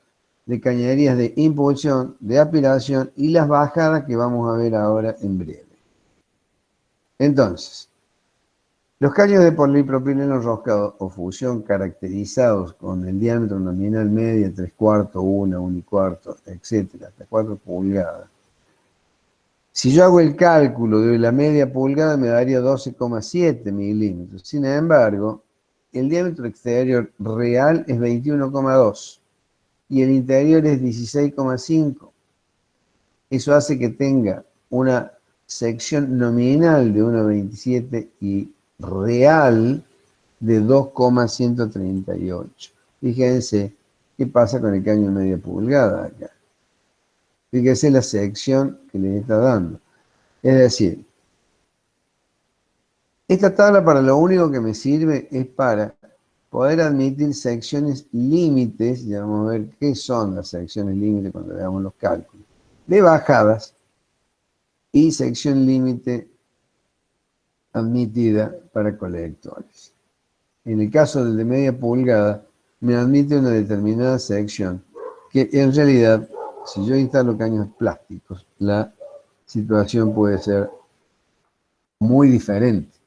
[SPEAKER 1] de cañerías de impulsión, de aspiración y las bajadas que vamos a ver ahora en breve. Entonces, los caños de polipropileno roscado o fusión caracterizados con el diámetro nominal media, 3/4, 1, 1/4, etc., hasta 4 pulgadas. Si yo hago el cálculo de la media pulgada me daría 12,7 milímetros. Sin embargo, el diámetro exterior real es 21,2 y el interior es 16,5. Eso hace que tenga una sección nominal de 1,27 y real de 2,138. Fíjense qué pasa con el caño de media pulgada acá. Fíjense la sección que les está dando. Es decir, esta tabla para lo único que me sirve es para poder admitir secciones límites. Ya vamos a ver qué son las secciones límites cuando veamos los cálculos. De bajadas y sección límite admitida para colectores. En el caso del de media pulgada, me admite una determinada sección que en realidad, si yo instalo caños plásticos, la situación puede ser muy diferente.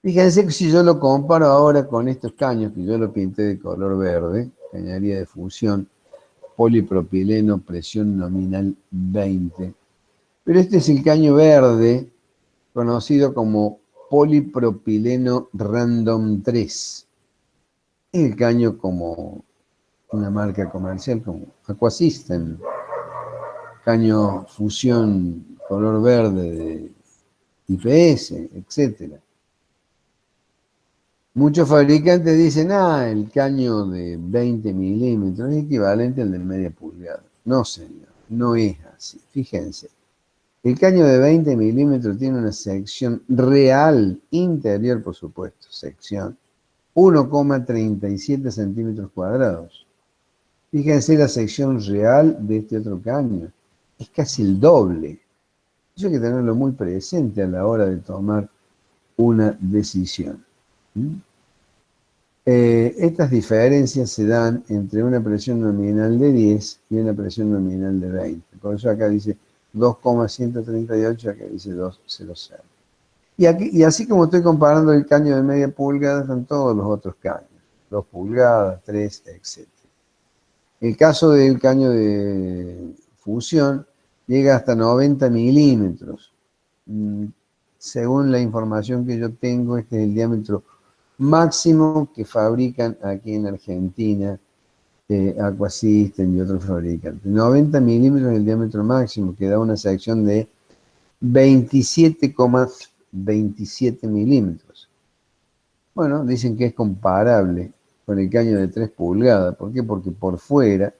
[SPEAKER 1] Fíjense que si yo lo comparo ahora con estos caños, que yo lo pinté de color verde, cañería de fusión, polipropileno, presión nominal 20, pero este es el caño verde, conocido como polipropileno random 3. El caño como una marca comercial como Aquasystem, caño fusión color verde de IPS, etc. Muchos fabricantes dicen, el caño de 20 milímetros es equivalente al de media pulgada. No, señor, no es así. Fíjense, el caño de 20 milímetros tiene una sección real, interior por supuesto, sección 1,37 centímetros cuadrados. Fíjense la sección real de este otro caño. Es casi el doble. Eso hay que tenerlo muy presente a la hora de tomar una decisión. Estas diferencias se dan entre una presión nominal de 10 y una presión nominal de 20. Por eso acá dice 2,138, acá dice 2,00. Y así como estoy comparando el caño de media pulgada, son todos los otros caños. 2 pulgadas, 3, etc. El caso del caño de fusión llega hasta 90 milímetros. Según la información que yo tengo, este es el diámetro máximo que fabrican aquí en Argentina, Aquasystem y otros fabricantes. 90 milímetros es el diámetro máximo, que da una sección de 27,27 milímetros. Bueno, dicen que es comparable con el caño de 3 pulgadas. ¿Por qué? Porque por fuera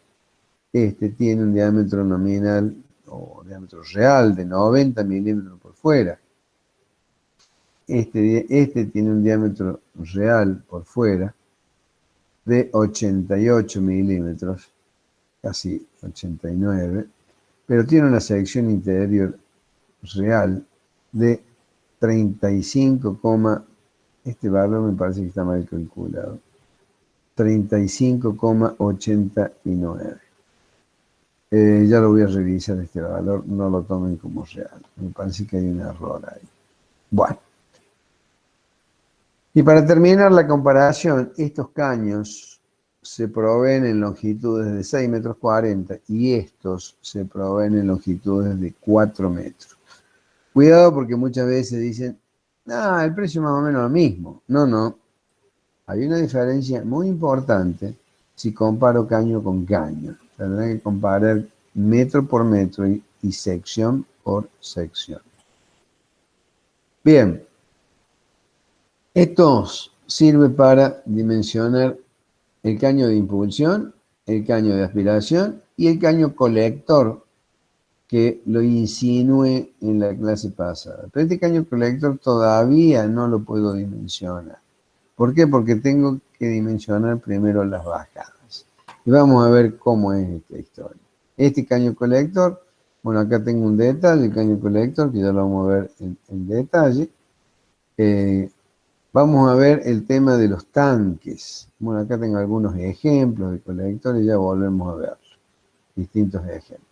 [SPEAKER 1] este tiene un diámetro nominal o diámetro real de 90 milímetros por fuera. este tiene un diámetro real por fuera de 88 milímetros, casi 89, pero tiene una sección interior real de 35, este valor me parece que está mal calculado, 35,89. Ya lo voy a revisar este valor, no lo tomen como real, me parece que hay un error ahí. Bueno, y para terminar la comparación, estos caños se proveen en longitudes de 6,40 metros y estos se proveen en longitudes de 4 metros. Cuidado porque muchas veces dicen, el precio es más o menos lo mismo. No, hay una diferencia muy importante si comparo caño con caño. Tendré que comparar metro por metro y sección por sección. Bien, esto sirve para dimensionar el caño de impulsión, el caño de aspiración y el caño colector, que lo insinué en la clase pasada. Pero este caño colector todavía no lo puedo dimensionar. ¿Por qué? Porque tengo que dimensionar primero las bajadas. Y vamos a ver cómo es esta historia. Este caño colector, bueno, acá tengo un detalle, el caño colector, que ya lo vamos a ver en detalle. Vamos a ver el tema de los tanques. Bueno, acá tengo algunos ejemplos de colectores, ya volvemos a ver distintos ejemplos.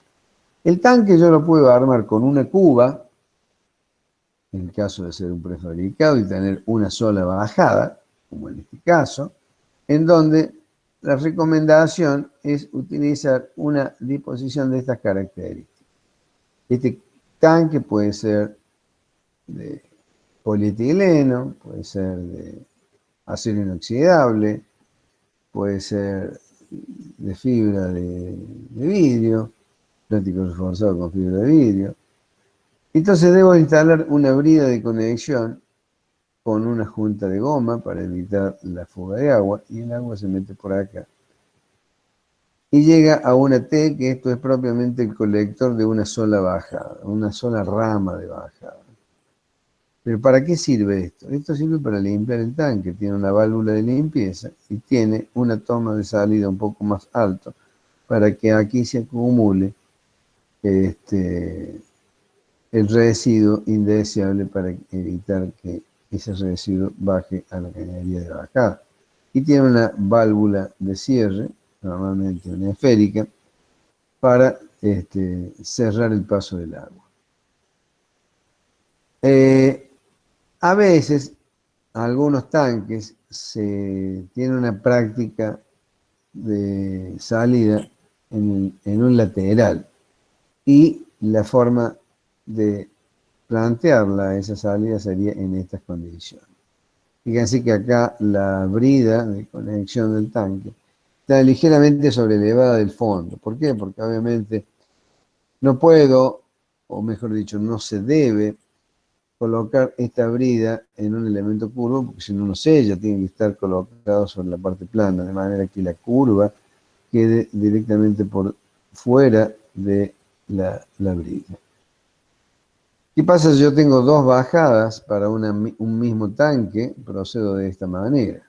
[SPEAKER 1] El tanque yo lo puedo armar con una cuba, en el caso de ser un prefabricado y tener una sola bajada, como en este caso, en donde la recomendación es utilizar una disposición de estas características. Este tanque puede ser de polietileno, puede ser de acero inoxidable, puede ser de fibra de vidrio, plástico reforzado con fibra de vidrio. Entonces debo instalar una brida de conexión con una junta de goma para evitar la fuga de agua, y el agua se mete por acá. Y llega a una T, que esto es propiamente el colector de una sola bajada, una sola rama de bajada. ¿Pero para qué sirve esto? Esto sirve para limpiar el tanque, tiene una válvula de limpieza y tiene una toma de salida un poco más alto para que aquí se acumule el residuo indeseable para evitar que ese residuo baje a la cañería de bajada. Y tiene una válvula de cierre, normalmente una esférica, para cerrar el paso del agua. A veces, algunos tanques tienen una práctica de salida en un lateral, y la forma de plantearla, esa salida, sería en estas condiciones. Fíjense que acá la brida de conexión del tanque está ligeramente sobrelevada del fondo. ¿Por qué? Porque obviamente no puedo, o mejor dicho, no se debe colocar esta brida en un elemento curvo, porque si no, no sella, tiene que estar colocado sobre la parte plana, de manera que la curva quede directamente por fuera de la brida. ¿Qué pasa si yo tengo dos bajadas para un mismo tanque? Procedo de esta manera.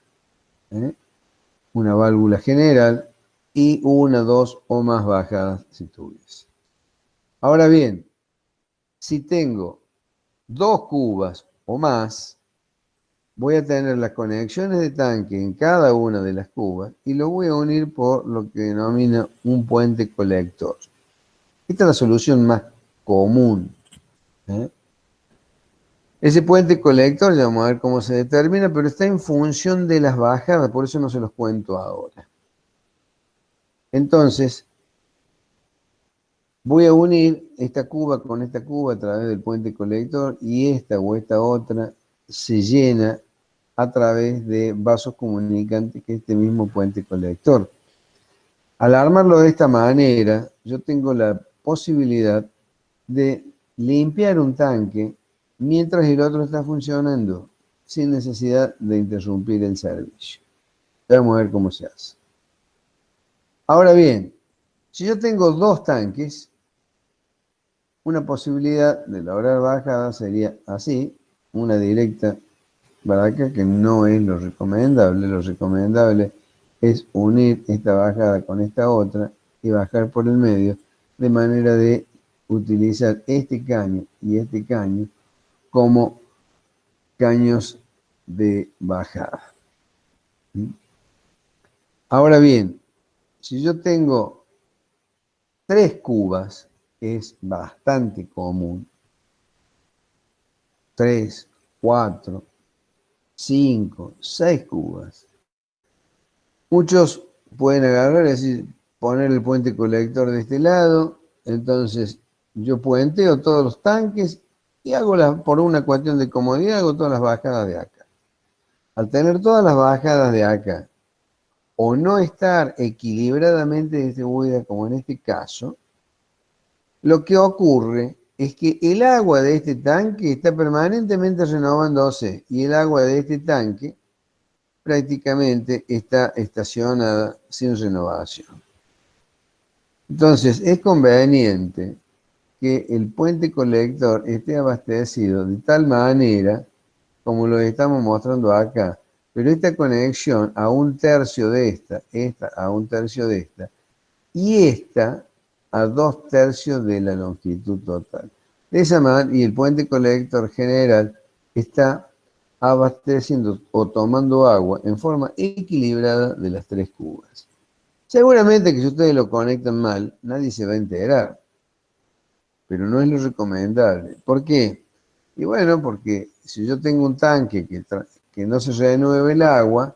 [SPEAKER 1] Una válvula general y una, dos o más bajadas si tuviese. Ahora bien, si tengo dos cubas o más, voy a tener las conexiones de tanque en cada una de las cubas y lo voy a unir por lo que denomina un puente colector. Esta es la solución más común. Ese puente colector, ya vamos a ver cómo se determina, pero está en función de las bajadas, por eso no se los cuento ahora. Entonces, voy a unir esta cuba con esta cuba a través del puente colector, y esta o esta otra se llena a través de vasos comunicantes, que es este mismo puente colector. Al armarlo de esta manera, yo tengo la posibilidad de limpiar un tanque mientras el otro está funcionando, sin necesidad de interrumpir el servicio. Vamos a ver cómo se hace. Ahora bien, si yo tengo dos tanques, una posibilidad de lograr bajada sería así, una directa para acá, que no es lo recomendable. Lo recomendable es unir esta bajada con esta otra y bajar por el medio, de manera de utilizar este caño y este caño como caños de bajada. Ahora bien, si yo tengo 3 cubas, es bastante común, 3, 4, 5, 6 cubas. Muchos pueden agarrar y decir, poner el puente colector de este lado, entonces yo puenteo todos los tanques y por una cuestión de comodidad, hago todas las bajadas de acá. Al tener todas las bajadas de acá, o no estar equilibradamente distribuida como en este caso, lo que ocurre es que el agua de este tanque está permanentemente renovándose y el agua de este tanque prácticamente está estacionada sin renovación. Entonces, es conveniente que el puente colector esté abastecido de tal manera, como lo estamos mostrando acá, pero esta conexión a 1/3 de esta a 1/3 de esta, y esta a 2/3 de la longitud total. De esa manera, y el puente colector general está abasteciendo o tomando agua en forma equilibrada de las 3 cubas. Seguramente que si ustedes lo conectan mal, nadie se va a enterar, pero no es lo recomendable. ¿Por qué? Y bueno, porque si yo tengo un tanque que no se renueve el agua,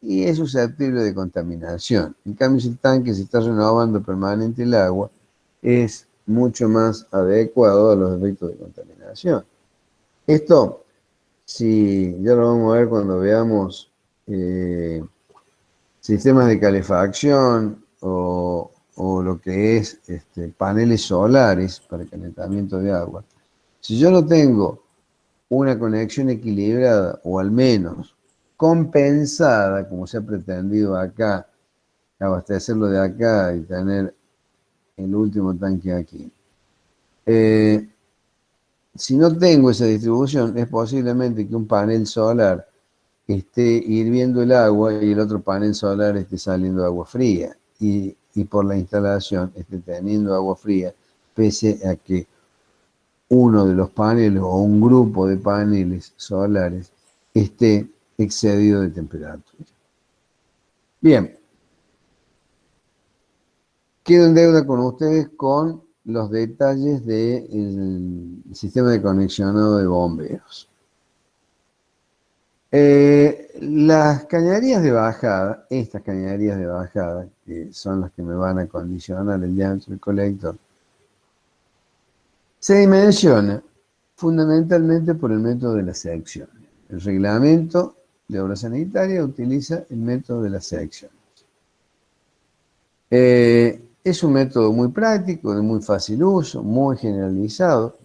[SPEAKER 1] y es susceptible de contaminación. En cambio, si el tanque se está renovando permanente el agua, es mucho más adecuado a los efectos de contaminación. Esto, si ya lo vamos a ver cuando veamos sistemas de calefacción o lo que es paneles solares para el calentamiento de agua. Si yo no tengo una conexión equilibrada, o al menos compensada, como se ha pretendido acá, abastecerlo de acá y tener el último tanque aquí. Si no tengo esa distribución, es posiblemente que un panel solar esté hirviendo el agua y el otro panel solar esté saliendo agua fría, y por la instalación esté teniendo agua fría, pese a que uno de los paneles o un grupo de paneles solares esté excedido de temperatura. Bien, quedo en deuda con ustedes con los detalles del sistema de conexionado de bomberos. Las cañerías de bajada, estas cañerías de bajada, que son las que me van a condicionar el diámetro del colector, se dimensiona fundamentalmente por el método de la sección. El reglamento de obra sanitaria utiliza el método de las secciones. Es un método muy práctico, de muy fácil uso, muy generalizado.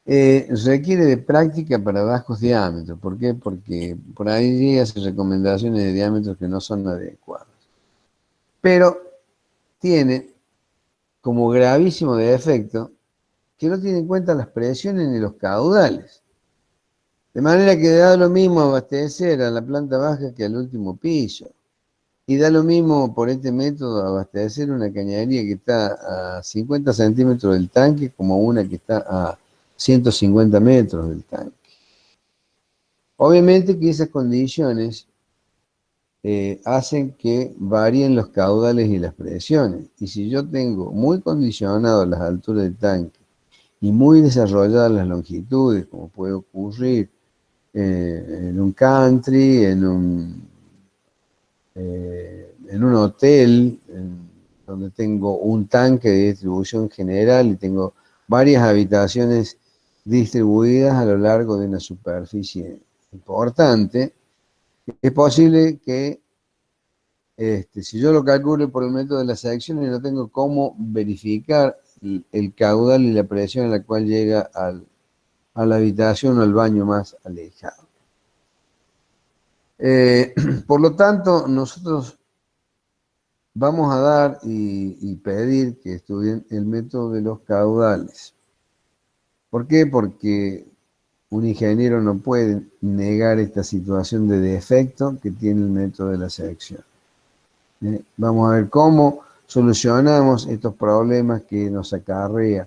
[SPEAKER 1] Requiere de práctica para bajos diámetros. ¿Por qué? Porque por ahí hacen recomendaciones de diámetros que no son adecuados. Pero tiene como gravísimo defecto que no tiene en cuenta las presiones ni los caudales. De manera que da lo mismo abastecer a la planta baja que al último piso. Y da lo mismo por este método abastecer una cañería que está a 50 centímetros del tanque como una que está a 150 metros del tanque. Obviamente que esas condiciones hacen que varíen los caudales y las presiones. Y si yo tengo muy condicionado las alturas del tanque y muy desarrolladas las longitudes, como puede ocurrir en un country, en un hotel, donde tengo un tanque de distribución general y tengo varias habitaciones distribuidas a lo largo de una superficie importante, es posible que si yo lo calculo por el método de las secciones, no tengo cómo verificar el caudal y la presión a la cual llega a la habitación o al baño más alejado. Por lo tanto, nosotros vamos a dar y pedir que estudien el método de los caudales. ¿Por qué? Porque un ingeniero no puede negar esta situación de defecto que tiene el método de la selección. Vamos a ver cómo solucionamos estos problemas que nos acarrea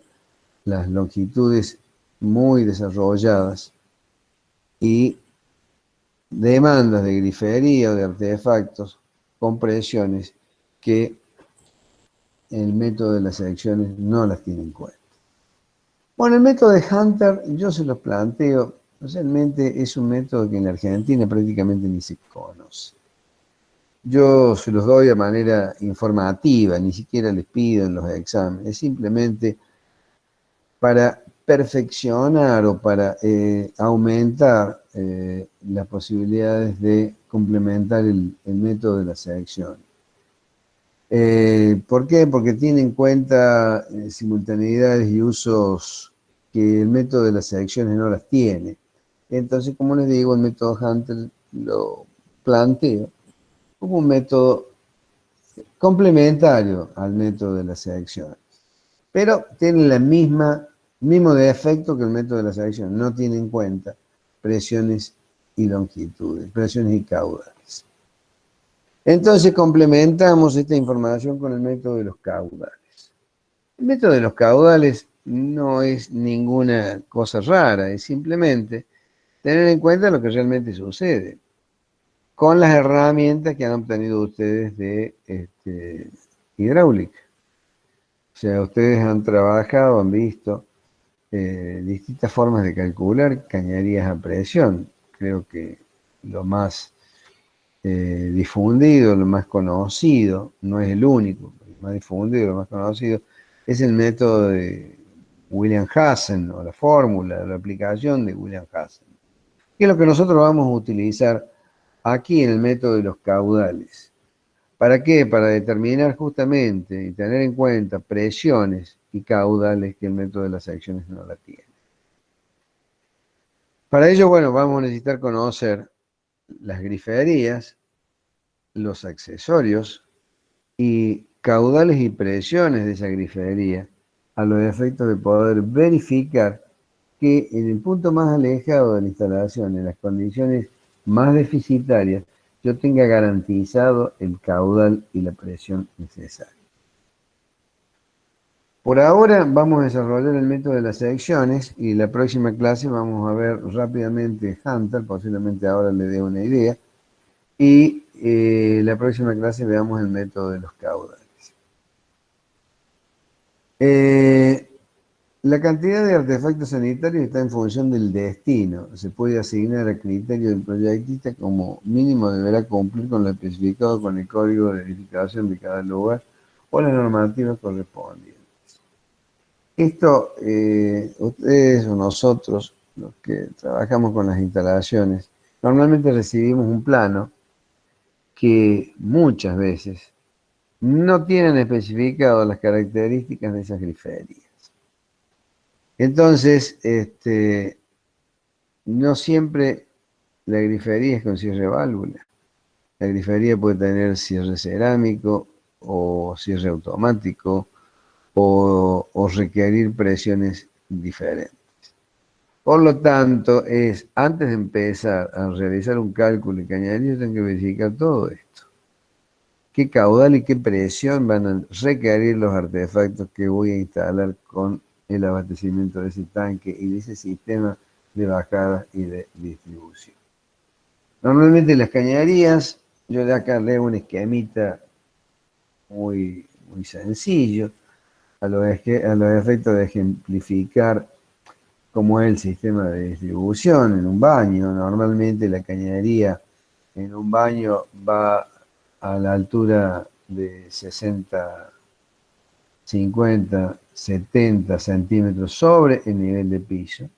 [SPEAKER 1] las longitudes muy desarrolladas y demandas de grifería o de artefactos con presiones que el método de las selecciones no las tiene en cuenta. Bueno, el método de Hunter yo se los planteo, realmente es un método que en la Argentina prácticamente ni se conoce. Yo se los doy de manera informativa, ni siquiera les pido en los exámenes, es simplemente para perfeccionar o para aumentar las posibilidades de complementar el método de la selección. ¿Por qué? Porque tiene en cuenta simultaneidades y usos que el método de las selecciones no las tiene. Entonces, como les digo, el método Hunter lo planteo como un método complementario al método de la selección, pero tiene la mismo defecto que el método de la selección, no tiene en cuenta presiones y longitudes, presiones y caudales. Entonces complementamos esta información con el método de los caudales. El método de los caudales no es ninguna cosa rara, es simplemente tener en cuenta lo que realmente sucede con las herramientas que han obtenido ustedes de hidráulica. O sea, ustedes han trabajado, han visto distintas formas de calcular cañerías a presión. Creo que lo más difundido, lo más conocido, no es el único, el más difundido, lo más conocido, es el método de William Hassen, o la fórmula, la aplicación de William Hassen, que es lo que nosotros vamos a utilizar aquí en el método de los caudales. ¿Para qué? Para determinar justamente y tener en cuenta presiones y caudales que el método de las secciones no la tiene. Para ello, bueno, vamos a necesitar conocer las griferías, los accesorios y caudales y presiones de esa grifería, a los efectos de poder verificar que en el punto más alejado de la instalación, en las condiciones más deficitarias, yo tenga garantizado el caudal y la presión necesaria. Por ahora vamos a desarrollar el método de las selecciones y la próxima clase vamos a ver rápidamente Hunter, posiblemente ahora le dé una idea, y la próxima clase veamos el método de los caudales. La cantidad de artefactos sanitarios está en función del destino. Se puede asignar a criterio del proyectista como mínimo deberá cumplir con lo especificado con el código de edificación de cada lugar o las normativas correspondientes. Esto, ustedes o nosotros, los que trabajamos con las instalaciones, normalmente recibimos un plano que muchas veces no tienen especificado las características de esas griferías. Entonces, no siempre la grifería es con cierre válvula. La grifería puede tener cierre cerámico o cierre automático o requerir presiones diferentes. Por lo tanto, antes de empezar a realizar un cálculo y cañería, yo tengo que verificar todo esto. ¿Qué caudal y qué presión van a requerir los artefactos que voy a instalar con el abastecimiento de ese tanque y de ese sistema de bajada y de distribución? Normalmente las cañerías, yo de acá leo un esquemita muy sencillo a los efectos de ejemplificar cómo es el sistema de distribución en un baño. Normalmente la cañería en un baño va a la altura de 60, 50, 70 centímetros sobre el nivel de piso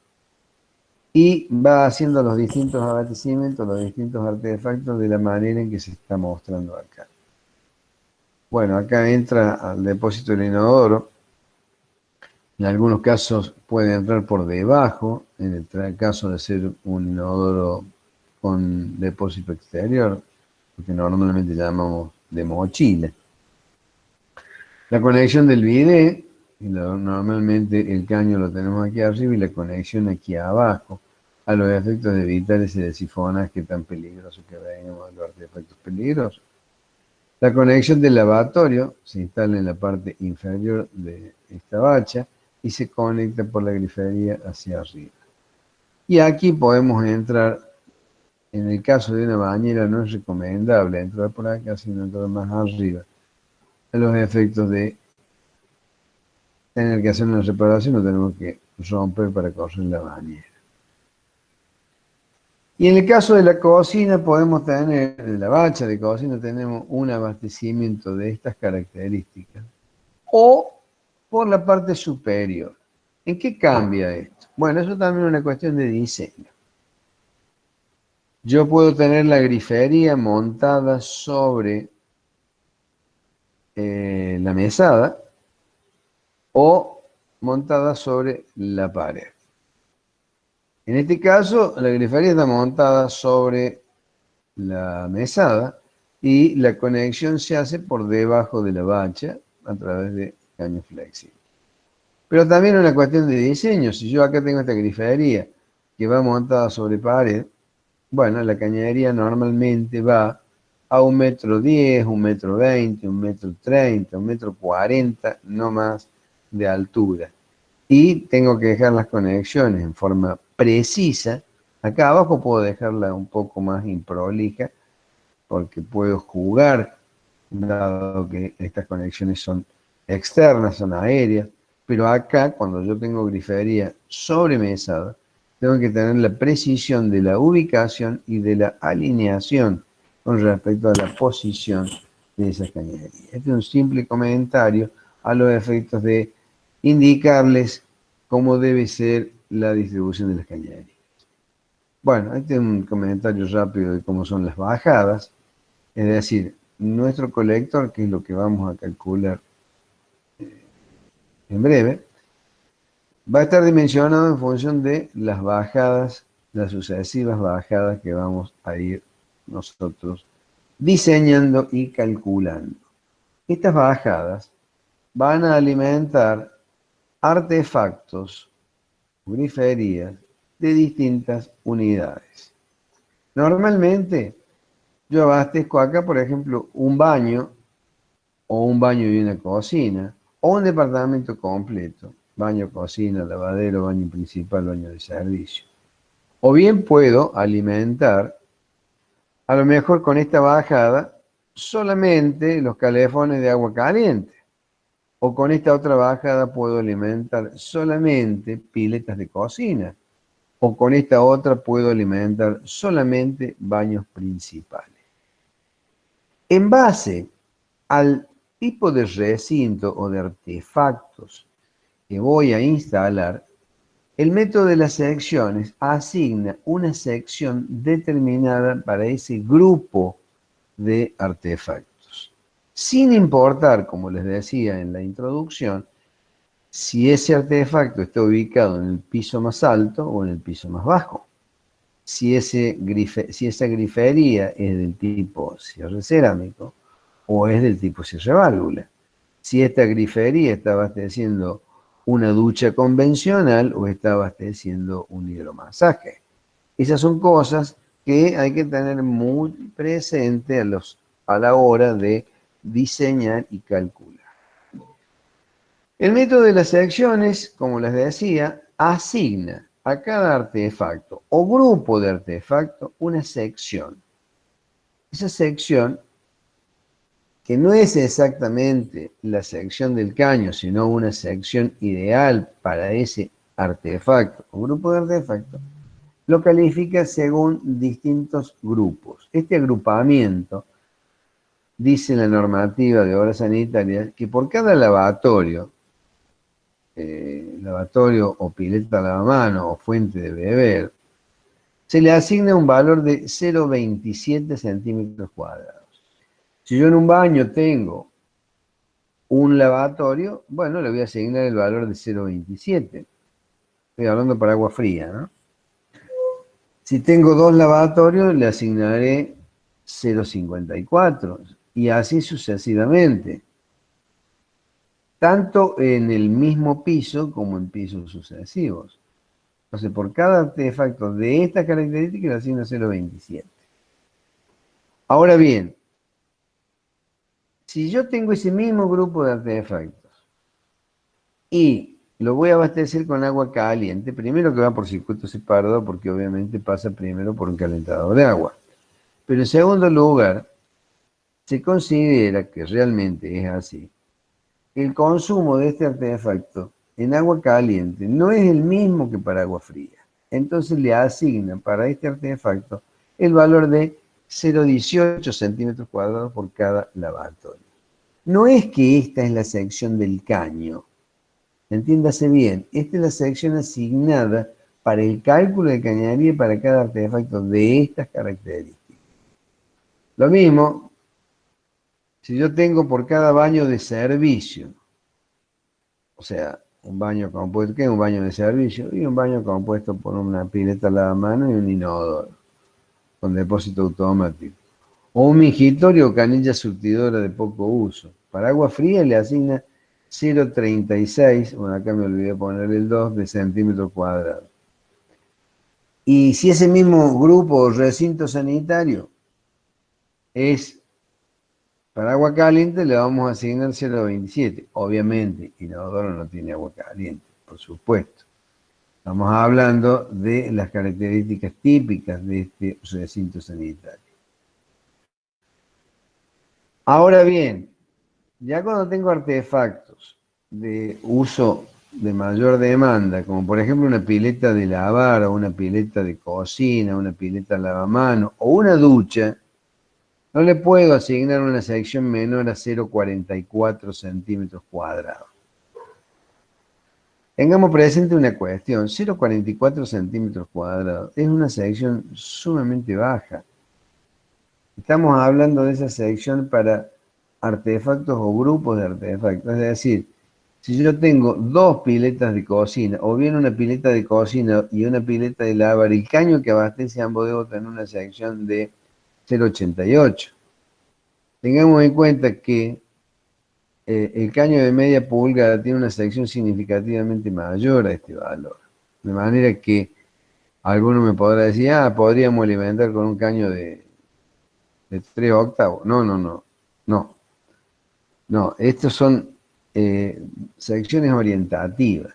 [SPEAKER 1] y va haciendo los distintos abastecimientos, los distintos artefactos de la manera en que se está mostrando acá. Bueno, acá entra al depósito del inodoro. En algunos casos puede entrar por debajo, en el caso de ser un inodoro con depósito exterior, lo que normalmente llamamos de mochila. La conexión del bidet, normalmente el caño lo tenemos aquí arriba y la conexión aquí abajo. a los efectos de evitar ese desifonaje tan peligroso que venimos de los artefactos peligrosos. La conexión del lavatorio se instala en la parte inferior de esta bacha y se conecta por la grifería hacia arriba. Y aquí podemos entrar, en el caso de una bañera no es recomendable entrar por acá, sino entrar más arriba. A los efectos de tener que hacer una reparación, no tenemos que romper para correr la bañera. Y en el caso de la cocina podemos tener, de la bacha de cocina, tenemos un abastecimiento de estas características. O por la parte superior. ¿En qué cambia esto? Bueno, eso también es una cuestión de diseño. Yo puedo tener la grifería montada sobre la mesada o montada sobre la pared. En este caso, la grifería está montada sobre la mesada y la conexión se hace por debajo de la bacha a través de caños flexibles. Pero también una cuestión de diseño. Si yo acá tengo esta grifería que va montada sobre pared, bueno, la cañería normalmente va a 1,10 m, 1,20 m, 1,30 m, 1,40 m, no más de altura. Y tengo que dejar las conexiones en forma precisa. Acá abajo puedo dejarla un poco más improlija porque puedo jugar, dado que estas conexiones son externas, son aéreas. Pero acá, cuando yo tengo grifería sobremesada, tengo que tener la precisión de la ubicación y de la alineación con respecto a la posición de esa cañería. Este es un simple comentario a los efectos de indicarles cómo debe ser la distribución de las cañerías. Bueno, este es un comentario rápido de cómo son las bajadas, es decir, nuestro colector, que es lo que vamos a calcular en breve, va a estar dimensionado en función de las bajadas, las sucesivas bajadas que vamos a ir nosotros diseñando y calculando. Estas bajadas van a alimentar artefactos, griferías de distintas unidades. Normalmente yo abastezco acá, por ejemplo, un baño o un baño y una cocina o un departamento completo. Baño, cocina, lavadero, baño principal, baño de servicio. O bien puedo alimentar, a lo mejor con esta bajada, solamente los calefones de agua caliente. O con esta otra bajada puedo alimentar solamente piletas de cocina. O con esta otra puedo alimentar solamente baños principales. En base al tipo de recinto o de artefactos que voy a instalar, el método de las secciones asigna una sección determinada para ese grupo de artefactos, sin importar, como les decía en la introducción, si ese artefacto está ubicado en el piso más alto o en el piso más bajo. Si esa grifería es del tipo cierre cerámico o es del tipo cierre válvula. Si esta grifería está abasteciendo una ducha convencional o está abasteciendo un hidromasaje. Esas son cosas que hay que tener muy presente a la hora de diseñar y calcular. El método de las secciones, como les decía, asigna a cada artefacto o grupo de artefactos una sección. Esa sección, que no es exactamente la sección del caño, sino una sección ideal para ese artefacto o grupo de artefactos, lo califica según distintos grupos. Este agrupamiento, dice la normativa de obras sanitarias, que por cada lavatorio o pileta lavamano o fuente de beber, se le asigna un valor de 0,27 centímetros cuadrados. Si yo en un baño tengo un lavatorio, bueno, le voy a asignar el valor de 0,27. Estoy hablando para agua fría, ¿no? Si tengo dos lavatorios, le asignaré 0,54 y así sucesivamente, tanto en el mismo piso como en pisos sucesivos. Entonces, por cada artefacto de estas características le asigno 0,27. Ahora bien, si yo tengo ese mismo grupo de artefactos y lo voy a abastecer con agua caliente, primero que va por circuito separado, porque obviamente pasa primero por un calentador de agua. Pero en segundo lugar, se considera que realmente es así. El consumo de este artefacto en agua caliente no es el mismo que para agua fría. Entonces le asignan para este artefacto el valor de 0,18 centímetros cuadrados por cada lavatorio. No es que esta es la sección del caño. Entiéndase bien, esta es la sección asignada para el cálculo de cañería para cada artefacto de estas características. Lo mismo, si yo tengo por cada baño de servicio, o sea, un baño compuesto, ¿qué es un baño de servicio? Y un baño compuesto por una pileta lavamanos y un inodoro, con depósito automático. O un mingitorio o canilla surtidora de poco uso. Para agua fría le asigna 0,36, bueno, acá me olvidé poner el 2, de centímetros cuadrados. Y si ese mismo grupo o recinto sanitario es para agua caliente, le vamos a asignar 0,27. Obviamente, inodoro no tiene agua caliente, por supuesto. Estamos hablando de las características típicas de este recinto sanitario. Ahora bien, ya cuando tengo artefactos de uso de mayor demanda, como por ejemplo una pileta de lavar, o una pileta de cocina, una pileta lavamanos, o una ducha, no le puedo asignar una sección menor a 0,44 centímetros cuadrados. Tengamos presente una cuestión, 0,44 centímetros cuadrados es una sección sumamente baja. Estamos hablando de esa sección para artefactos o grupos de artefactos. Es decir, si yo tengo dos piletas de cocina, o bien una pileta de cocina y una pileta de lavar, el caño que abastece ambos debo tener una sección de 0,88. Tengamos en cuenta que el caño de media pulgada tiene una sección significativamente mayor a este valor. De manera que alguno me podrá decir, podríamos alimentar con un caño de 3 octavos. No, estos son secciones orientativas.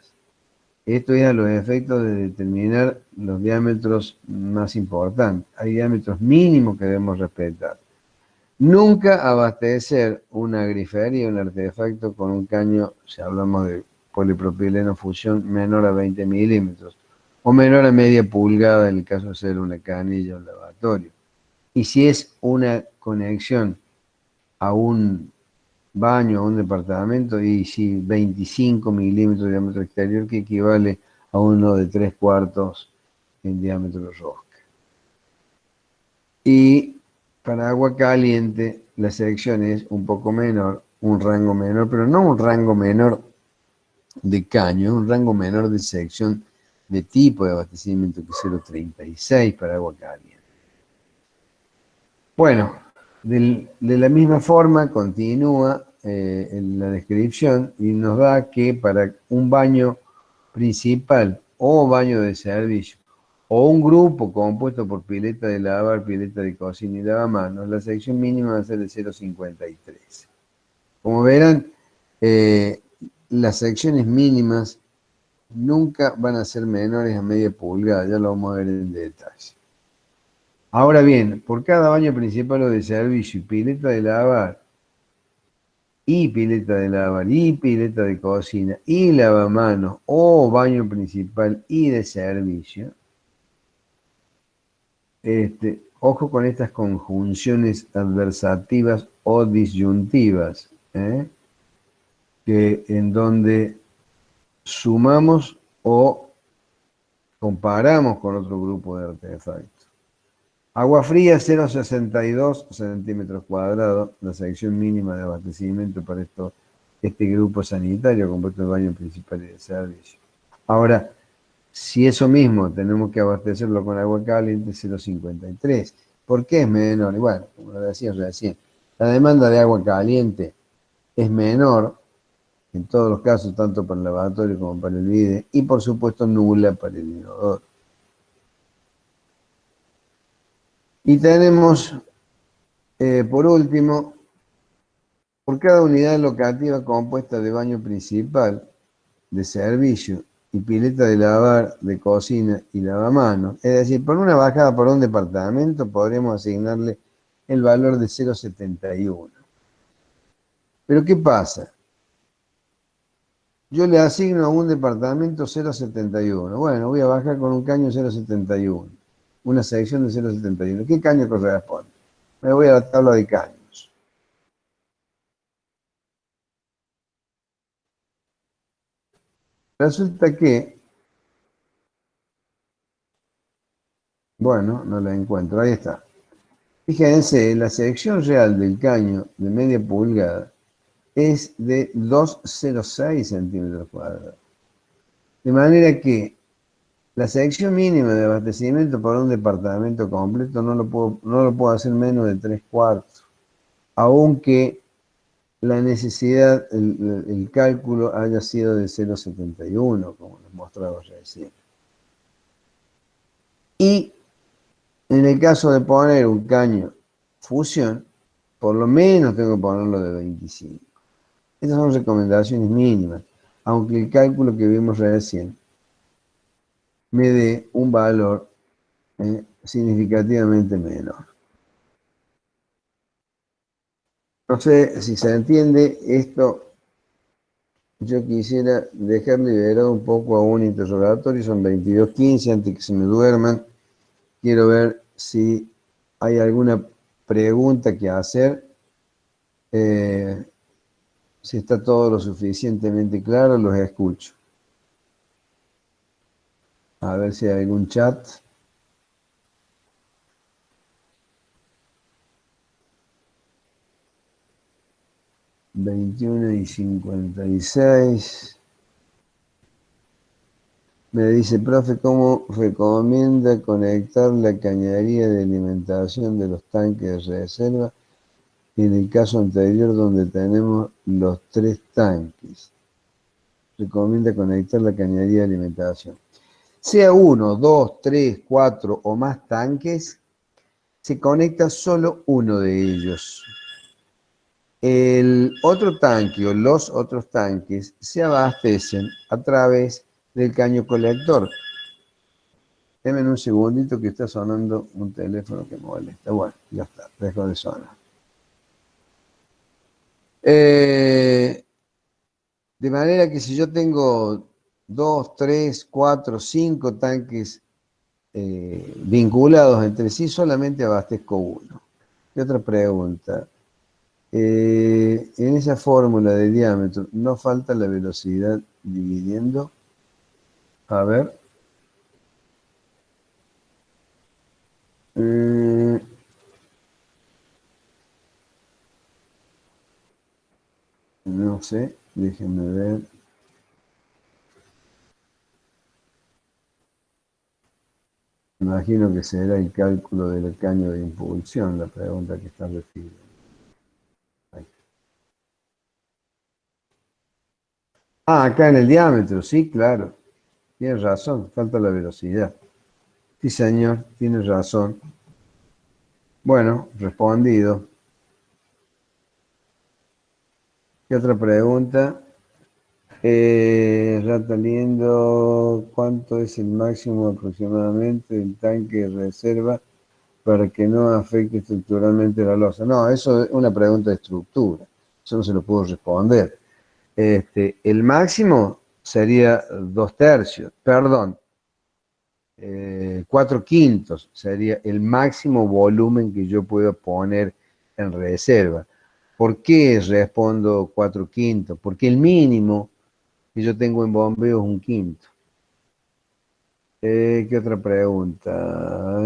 [SPEAKER 1] Esto es a los efectos de determinar los diámetros más importantes. Hay diámetros mínimos que debemos respetar. Nunca abastecer una grifería, un artefacto con un caño, si hablamos de polipropileno fusión, menor a 20 milímetros, o menor a media pulgada en el caso de ser una canilla o un lavatorio. Y si es una conexión a un baño, a un departamento, y si 25 milímetros de diámetro exterior, que equivale a uno de 3/4 en diámetro de rosca. Y para agua caliente, la sección es un poco menor, un rango menor, pero no un rango menor de caño, es un rango menor de sección de tipo de abastecimiento que 0,36 para agua caliente. Bueno, de la misma forma continúa en la descripción y nos da que para un baño principal o baño de servicio o un grupo compuesto por pileta de lavar, pileta de cocina y lavamanos, la sección mínima va a ser de 0,53. Como verán, las secciones mínimas nunca van a ser menores a media pulgada, ya lo vamos a ver en detalle. Ahora bien, por cada baño principal o de servicio y pileta de lavar, y pileta de lavar, y pileta de cocina, y lavamanos, o baño principal y de servicio, ojo con estas conjunciones adversativas o disyuntivas, que en donde sumamos o comparamos con otro grupo de artefactos. Agua fría, 0,62 centímetros cuadrados, la sección mínima de abastecimiento para este grupo sanitario compuesto de baño principal y de servicio. Ahora, si eso mismo tenemos que abastecerlo con agua caliente, 0,53. ¿Por qué es menor? Igual, como lo decía recién, la demanda de agua caliente es menor en todos los casos, tanto para el lavatorio como para el bidet, y por supuesto nula para el inodoro. Y tenemos, por último, por cada unidad locativa compuesta de baño principal, de servicio y pileta de lavar, de cocina y lavamanos, es decir, por una bajada por un departamento podríamos asignarle el valor de 0,71. Pero ¿qué pasa? Yo le asigno a un departamento 0,71. Bueno, voy a bajar con un caño 0,71. Una sección de 0,71. ¿Qué caño corresponde? Me voy a la tabla de caños. Resulta que, bueno, no la encuentro. Ahí está. Fíjense, la sección real del caño de media pulgada es de 2,06 centímetros cuadrados. De manera que la sección mínima de abastecimiento para un departamento completo no lo puedo hacer menos de 3/4, aunque la necesidad, el cálculo haya sido de 0,71, como les mostraba recién. Y en el caso de poner un caño fusión, por lo menos tengo que ponerlo de 25. Estas son recomendaciones mínimas, aunque el cálculo que vimos recién me dé un valor significativamente menor. No sé si se entiende esto. Yo quisiera dejar liberado un poco a un interrogatorio, son 22:15, antes que se me duerman. Quiero ver si hay alguna pregunta que hacer. Si está todo lo suficientemente claro, los escucho. A ver si hay algún chat. (21:56). Me dice, profe, ¿cómo recomienda conectar la cañería de alimentación de los tanques de reserva en el caso anterior donde tenemos los 3 tanques? Recomienda conectar la cañería de alimentación. Sea 1, 2, 3, 4 o más tanques, se conecta solo uno de ellos. El otro tanque o los otros tanques se abastecen a través del caño colector. Denme un segundito que está sonando un teléfono que me molesta. Bueno, ya está, dejo de sonar. De manera que si yo tengo 2, 3, 4, 5 tanques vinculados entre sí, solamente abastezco uno. ¿Qué otra pregunta? En esa fórmula de diámetro, ¿no falta la velocidad dividiendo? A ver. No sé, déjenme ver. Imagino que será el cálculo del caño de impulsión, la pregunta que está refiriendo. Acá en el diámetro, sí, claro. Tienes razón, falta la velocidad. Sí, señor, tienes razón. Bueno, respondido. ¿Qué otra pregunta? Rata Liendo, ¿cuánto es el máximo aproximadamente del tanque de reserva para que no afecte estructuralmente la losa? No, eso es una pregunta de estructura. Eso no se lo puedo responder. El máximo sería 2/3, perdón, 4/5 sería el máximo volumen que yo puedo poner en reserva. ¿Por qué respondo 4/5? Porque el mínimo que yo tengo en bombeo es 1/5. ¿Qué otra pregunta?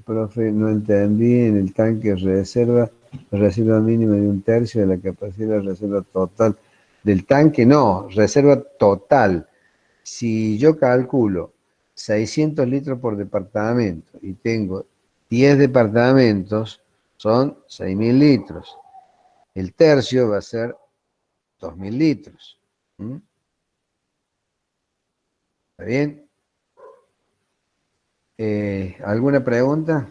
[SPEAKER 1] Profe, no entendí. En el tanque reserva, la reserva mínima de 1/3 de la capacidad de la reserva total del tanque. No, reserva total. Si yo calculo 600 litros por departamento y tengo 10 departamentos, son 6.000 litros. El tercio va a ser 2.000 litros. ¿Mm? ¿Está bien? ¿Alguna pregunta?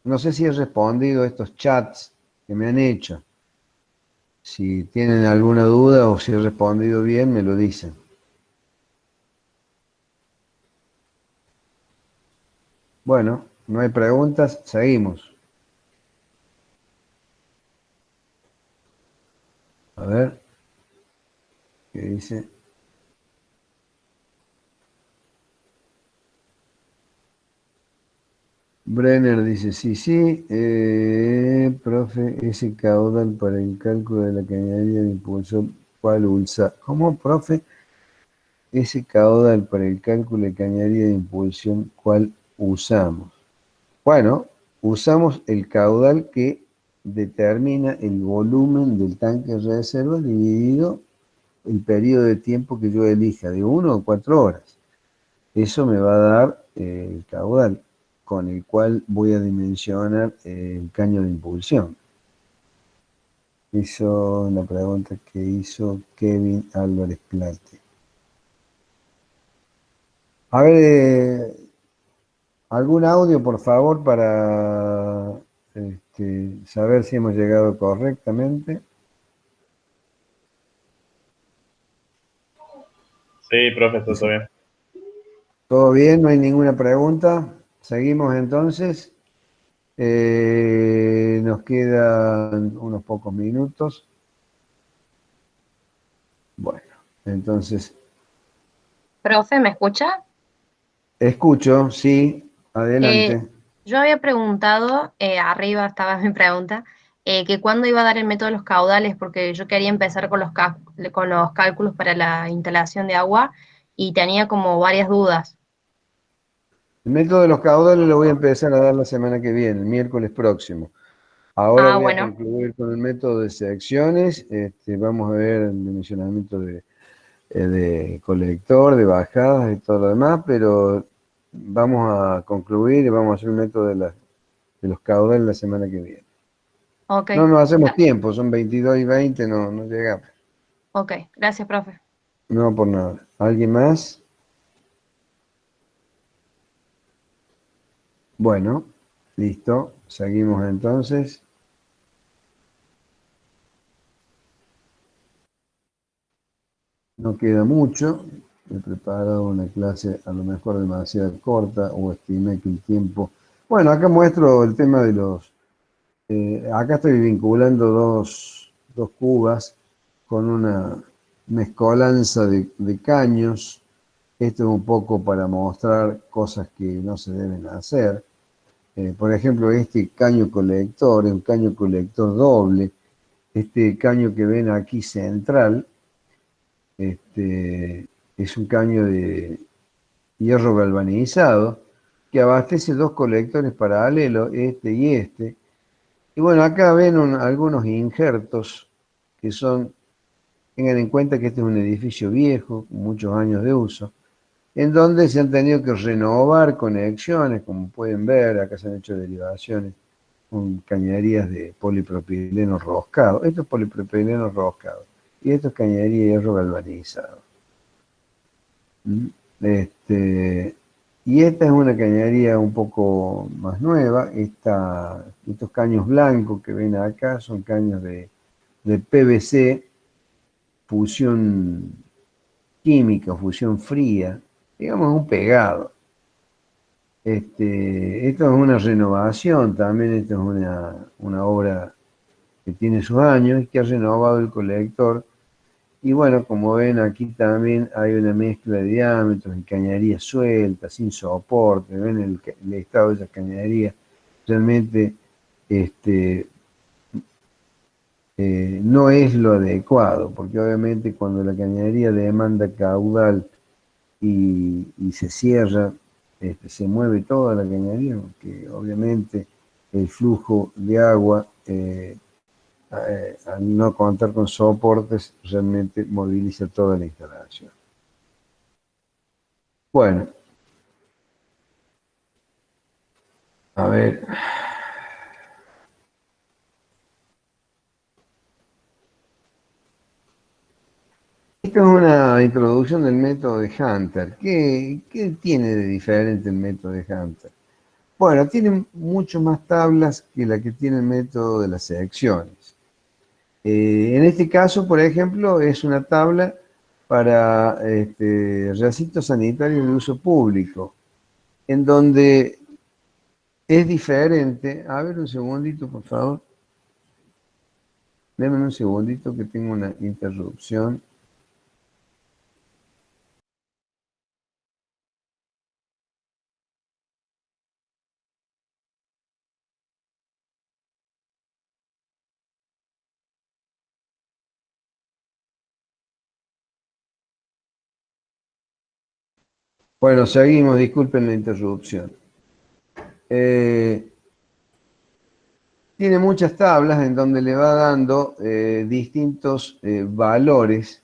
[SPEAKER 1] No sé si he respondido a estos chats que me han hecho. Si tienen alguna duda o si he respondido bien, me lo dicen. Bueno, no hay preguntas, seguimos. A ver, ¿qué dice? Brenner dice, sí, profe, ese caudal para el cálculo de la cañería de impulsión, ¿cuál usa? ¿Cómo, profe? Ese caudal para el cálculo de cañería de impulsión, ¿cuál usamos? Bueno, usamos el caudal que determina el volumen del tanque de reserva dividido el periodo de tiempo que yo elija, de 1 o 4 horas. Eso me va a dar el caudal con el cual voy a dimensionar el caño de impulsión. Hizo la pregunta que hizo Kevin Álvarez Plate. A ver, algún audio, por favor, para saber si hemos llegado correctamente.
[SPEAKER 2] Sí, profe, todo bien.
[SPEAKER 1] ¿Todo bien? ¿No hay ninguna pregunta? Seguimos entonces. Nos quedan unos pocos minutos. Bueno, entonces,
[SPEAKER 3] Profe, ¿me escucha?
[SPEAKER 1] escucho, sí,
[SPEAKER 3] Eh,
[SPEAKER 1] adelante.
[SPEAKER 3] yo había preguntado, arriba estaba mi pregunta, que cuándo iba a dar el método de los caudales, porque yo quería empezar con con los cálculos para la instalación de agua y tenía como varias dudas.
[SPEAKER 1] El método de los caudales lo voy a empezar a dar la semana que viene, el miércoles próximo. Ahora
[SPEAKER 3] Ah,
[SPEAKER 1] voy a
[SPEAKER 3] bueno,
[SPEAKER 1] concluir con el método de secciones. Vamos a ver el dimensionamiento de colector, de bajadas y todo lo demás, pero vamos a concluir y vamos a hacer un método de los caudales la semana que viene.
[SPEAKER 3] ok,
[SPEAKER 1] No nos hacemos tiempo, son 22 y 20, no llegamos.
[SPEAKER 3] ok, gracias, profe.
[SPEAKER 1] No por nada. ¿Alguien más? Bueno, listo. Seguimos entonces. No queda mucho. He preparado una clase a lo mejor demasiado corta o estimé que el tiempo... Bueno, acá muestro el tema de los... acá estoy vinculando dos cubas con una mezcolanza de caños. Esto es un poco para mostrar cosas que no se deben hacer. Por ejemplo, este caño colector es un caño colector doble. Este caño que ven aquí central, es un caño de hierro galvanizado que abastece dos colectores paralelos, este y este. Y bueno, acá ven algunos injertos que son, tengan en cuenta que este es un edificio viejo, con muchos años de uso, en donde se han tenido que renovar conexiones, como pueden ver, acá se han hecho derivaciones con cañerías de polipropileno roscado. Esto es polipropileno roscado. Y esto es cañería de hierro galvanizado. ¿Mm? Y esta es una cañería un poco más nueva. Estos caños blancos que ven acá son caños de PVC, fusión química, fusión fría, digamos un pegado. Esto es una renovación también, esto es una obra que tiene sus años y que ha renovado el colector. Y bueno, como ven aquí también hay una mezcla de diámetros y cañería suelta, sin soporte. Ven el estado de esa cañería. Realmente este, no es lo adecuado, porque obviamente cuando la cañería demanda caudal y se cierra, se mueve toda la cañería, porque obviamente el flujo de agua, al no contar con soportes, realmente moviliza toda la instalación. Bueno, a ver, Esto es una introducción del método de Hunter. ¿Qué tiene de diferente el método de Hunter? Bueno, tiene mucho más tablas que la que tiene el método de las selecciones. En este caso, por ejemplo, es una tabla para recintos sanitarios de uso público, en donde es diferente. A ver, un segundito, por favor. Denme un segundito que tengo una interrupción. Bueno, seguimos, disculpen la interrupción. Tiene muchas tablas en donde le va dando distintos valores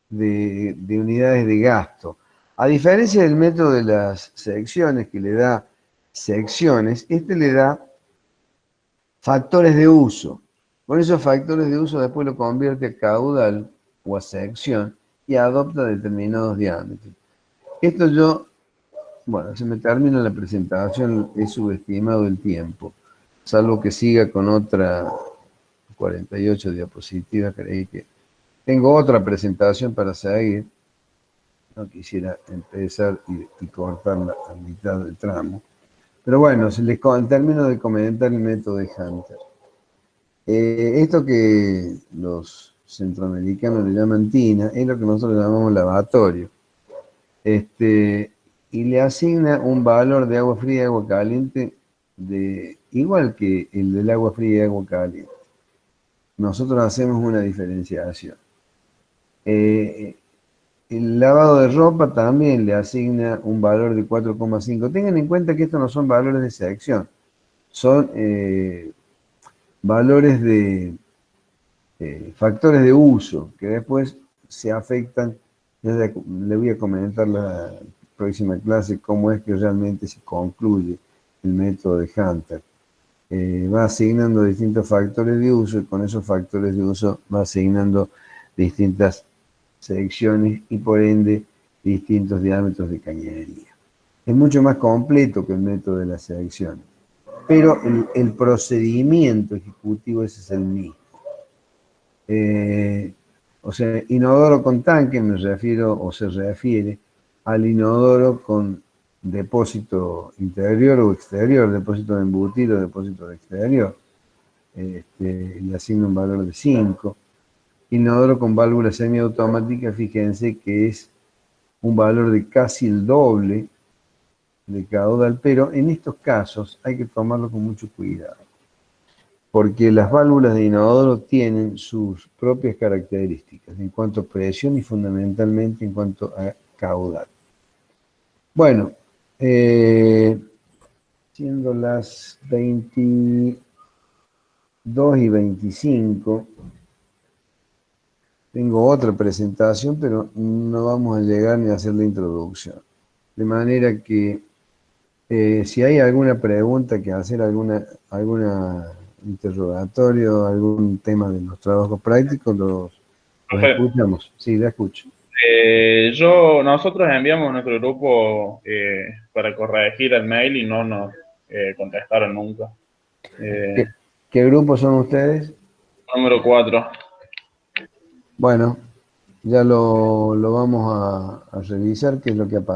[SPEAKER 1] de unidades de gasto. A diferencia del método de las secciones, que le da secciones, este le da factores de uso. Con esos factores de uso después lo convierte a caudal o a sección y adopta determinados diámetros. Esto yo, bueno, se me termina la presentación, he subestimado el tiempo, salvo que siga con otra 48 diapositivas, creí que tengo otra presentación para seguir. No quisiera empezar y cortarla a mitad del tramo. Pero bueno, termino de comentar el método de Hunter. Esto que los centroamericanos le llaman tina es lo que nosotros llamamos lavatorio. Y le asigna un valor de agua fría y agua caliente igual que el del agua fría y agua caliente. Nosotros hacemos una diferenciación. El lavado de ropa también le asigna un valor de 4,5. Tengan en cuenta que estos no son valores de selección, son valores de factores de uso que después se afectan. Le voy a comentar la próxima clase cómo es que realmente se concluye el método de Hunter. Va asignando distintos factores de uso y con esos factores de uso va asignando distintas secciones y por ende distintos diámetros de cañería. Es mucho más completo que el método de las selecciones, pero el procedimiento ejecutivo ese es el mismo. O sea, inodoro con tanque me refiero o se refiere al inodoro con depósito interior o exterior, depósito de embutido, depósito de exterior. Le asigno un valor de 5. Inodoro con válvula semiautomática, fíjense que es un valor de casi el doble de caudal, pero en estos casos hay que tomarlo con mucho cuidado, porque las válvulas de inodoro tienen sus propias características en cuanto a presión y fundamentalmente en cuanto a caudal. Bueno, siendo las 22:25, tengo otra presentación, pero no vamos a llegar ni a hacer la introducción. De manera que si hay alguna pregunta que hacer, alguna interrogatorio, algún tema de los trabajos prácticos, los escuchamos. Sí, la escucho.
[SPEAKER 2] Nosotros enviamos a nuestro grupo para corregir el mail y no nos contestaron nunca.
[SPEAKER 1] ¿Qué grupo son ustedes?
[SPEAKER 2] Número 4.
[SPEAKER 1] Bueno, ya lo vamos a revisar, qué es lo que ha pasado.